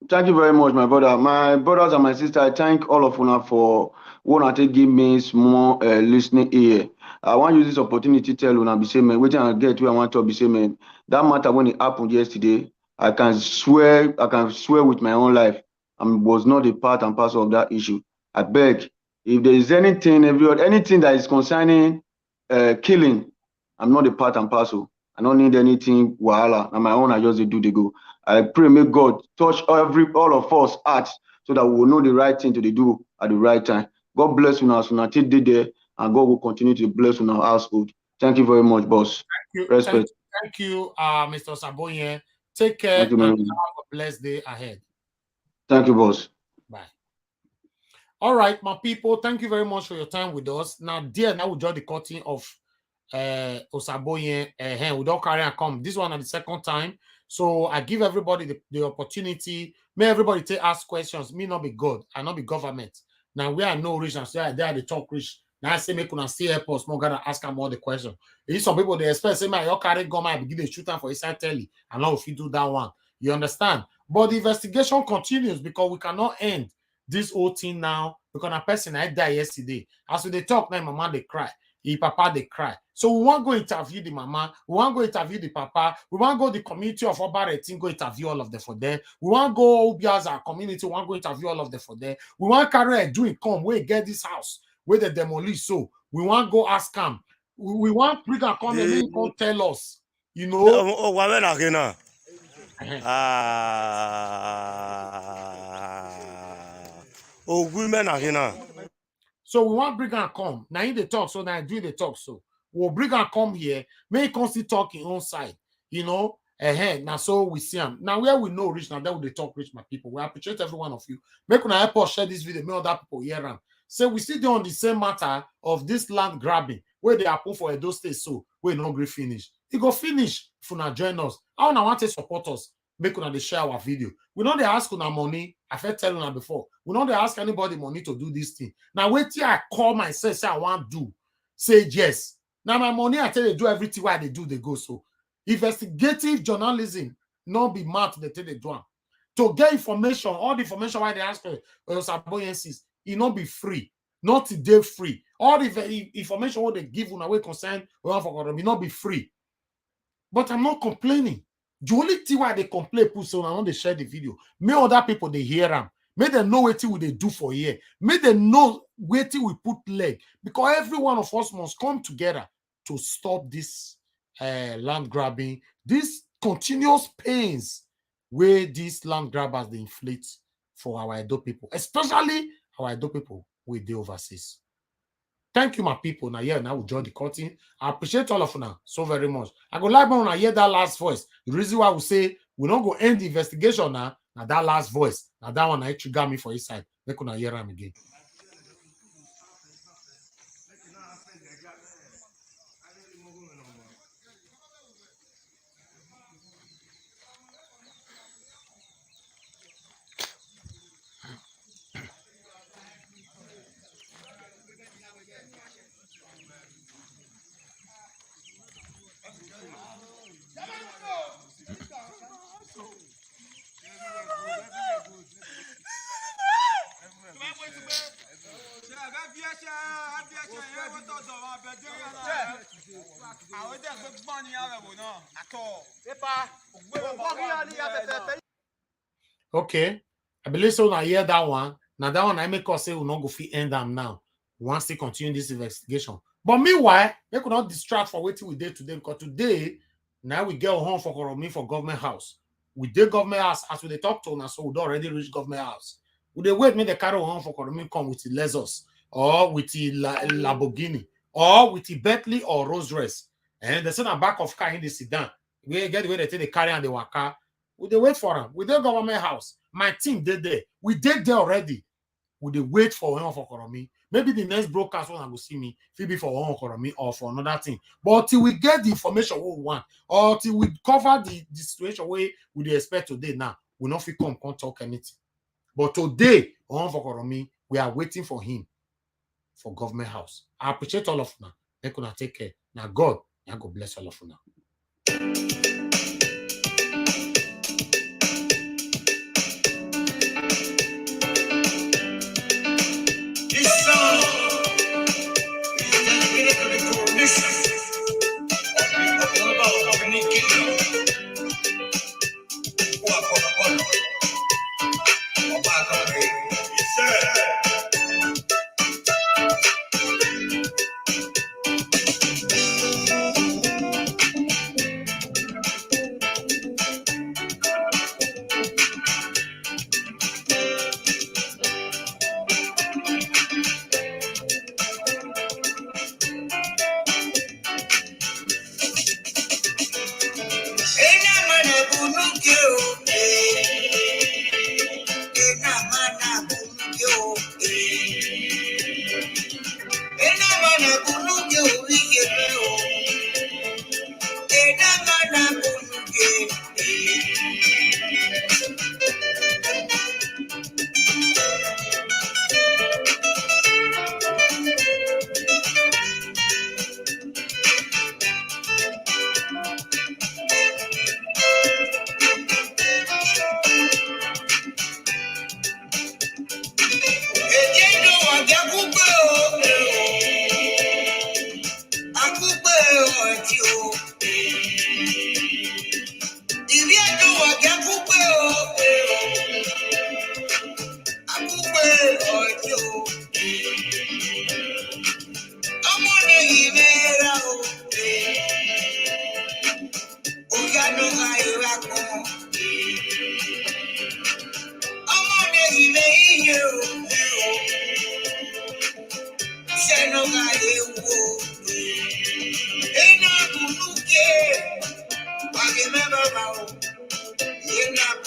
thank you very much, my brother. My brothers and my sister, I thank all of you for wanting to give me small listening ear. I want to use this opportunity to tell you, be say, man, waiting I get where I want to be say, man, that matter when it happened yesterday, I can swear with my own life, I was not a part and parcel of that issue. I beg, if there is anything that is concerning killing, I'm not a part and parcel. I don't need anything wahala. On my own, I just do the go. I pray, may God touch all of us hearts so that we will know the right thing to do at the right time. God bless you now, so now till there, and God will continue to bless you our household. Thank you very much, boss. Thank you. Respect. Thank you, Mr. Osabohien. Take care and have a blessed day ahead. Thank you, boss. Bye. All right, my people, thank you very much for your time with us. Now we draw the curtain of Osabohien, we don't carry and come. This one at the second time. So I give everybody the opportunity. May everybody take ask questions. Me not be God. I not be government. Now we are no rich and say they are the talk rich. Now I say make una see help us. More gonna ask them all the questions. If some people they expect say my your carry gun, I begin to shoot them for inside telly. I know if you do that one. You understand? But the investigation continues because we cannot end this whole thing now because a person I died yesterday. As they talk now, mama they cry. The papa they cry. So we want to go interview the mama, we want to go interview the papa, we want to go the community of Obaretin, go interview all of them for them. We want to go Obia's our community, we want to go interview all of them for them. We want to carry a doing come, where get this house, where they demolish. So we want to go ask them. We want to bring and come and make him tell us, you know. Oh, woman again. Oh, women again. So we want bring and come. Now in the talk, so now do the talk. So we'll bring and come here, make him see talk in own side, you know. Now so we see him. Now where we know rich, now that we talk rich, my people. We appreciate every one of you. Make una help us share this video, make other people hear them. So we still on the same matter of this land grabbing, where they happen for Edo State, so we no agree finish. It go finish if una join us. I want to support us. Make una they share our video. We know they ask una money. I felt telling her before. We know they ask anybody money to do this thing. Now wait till I call myself, say I want to do. Say yes. Now my money, I tell you, do everything why they do, they go so. Investigative journalism, not be mad they tell they do. To get information, all the information why they ask for Osabohien, it not be free. Not today free. All the information what they give on away concern, it not be free. But I'm not complaining. The only thing why they complain, so now they share the video. May other people they hear them. May they know what they do for here. May they know where we put leg. Because every one of us must come together to stop this land grabbing, this continuous pains where these land grabbers they inflict for our Edo people, especially our Edo people with the overseas. Thank you, my people. Now, yeah, now we join the cutting. I appreciate all of you now so very much. I go like when I hear that last voice. The reason why we say we don't go end the investigation now that last voice. Now that one I trigger me for his side. They couldn't hear him again. Okay, I believe so. Now hear that one. Now that one I make us say we not go fit end them now. We want to continue this investigation. But meanwhile, they could not distract for waiting we did today because today now we get home for Koromi for government house. We did government house as we talk to us, so we already reach government house. We they wait me the carry home for Koromi come with the Lexus or with the Lamborghini or with the Bentley or Rolls Royce. And they send a back of car in the sedan. We get the way they take the carry and the waka. We they wait for them. We did government house. My team did there. We did there already. We they wait for him for Koromi. Maybe the next broadcast one will see me, maybe for one Koromi or for another thing. But till we get the information we want, or till we cover the situation where we expect today now, we not feel come talk anything. But today, on for Koromi, we are waiting for him for government house. I appreciate all of you now. They could take care. Now God bless all of you now. I'm on the say no guy ain't not I remember now. You're not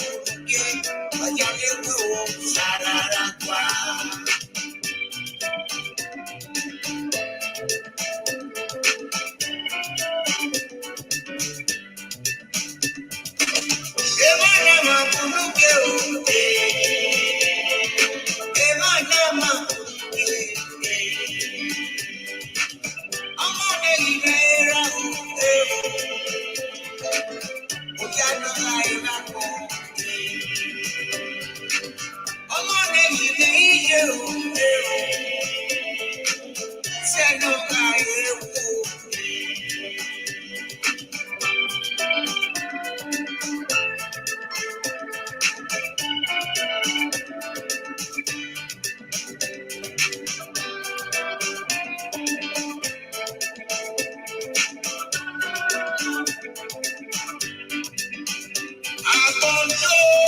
I control.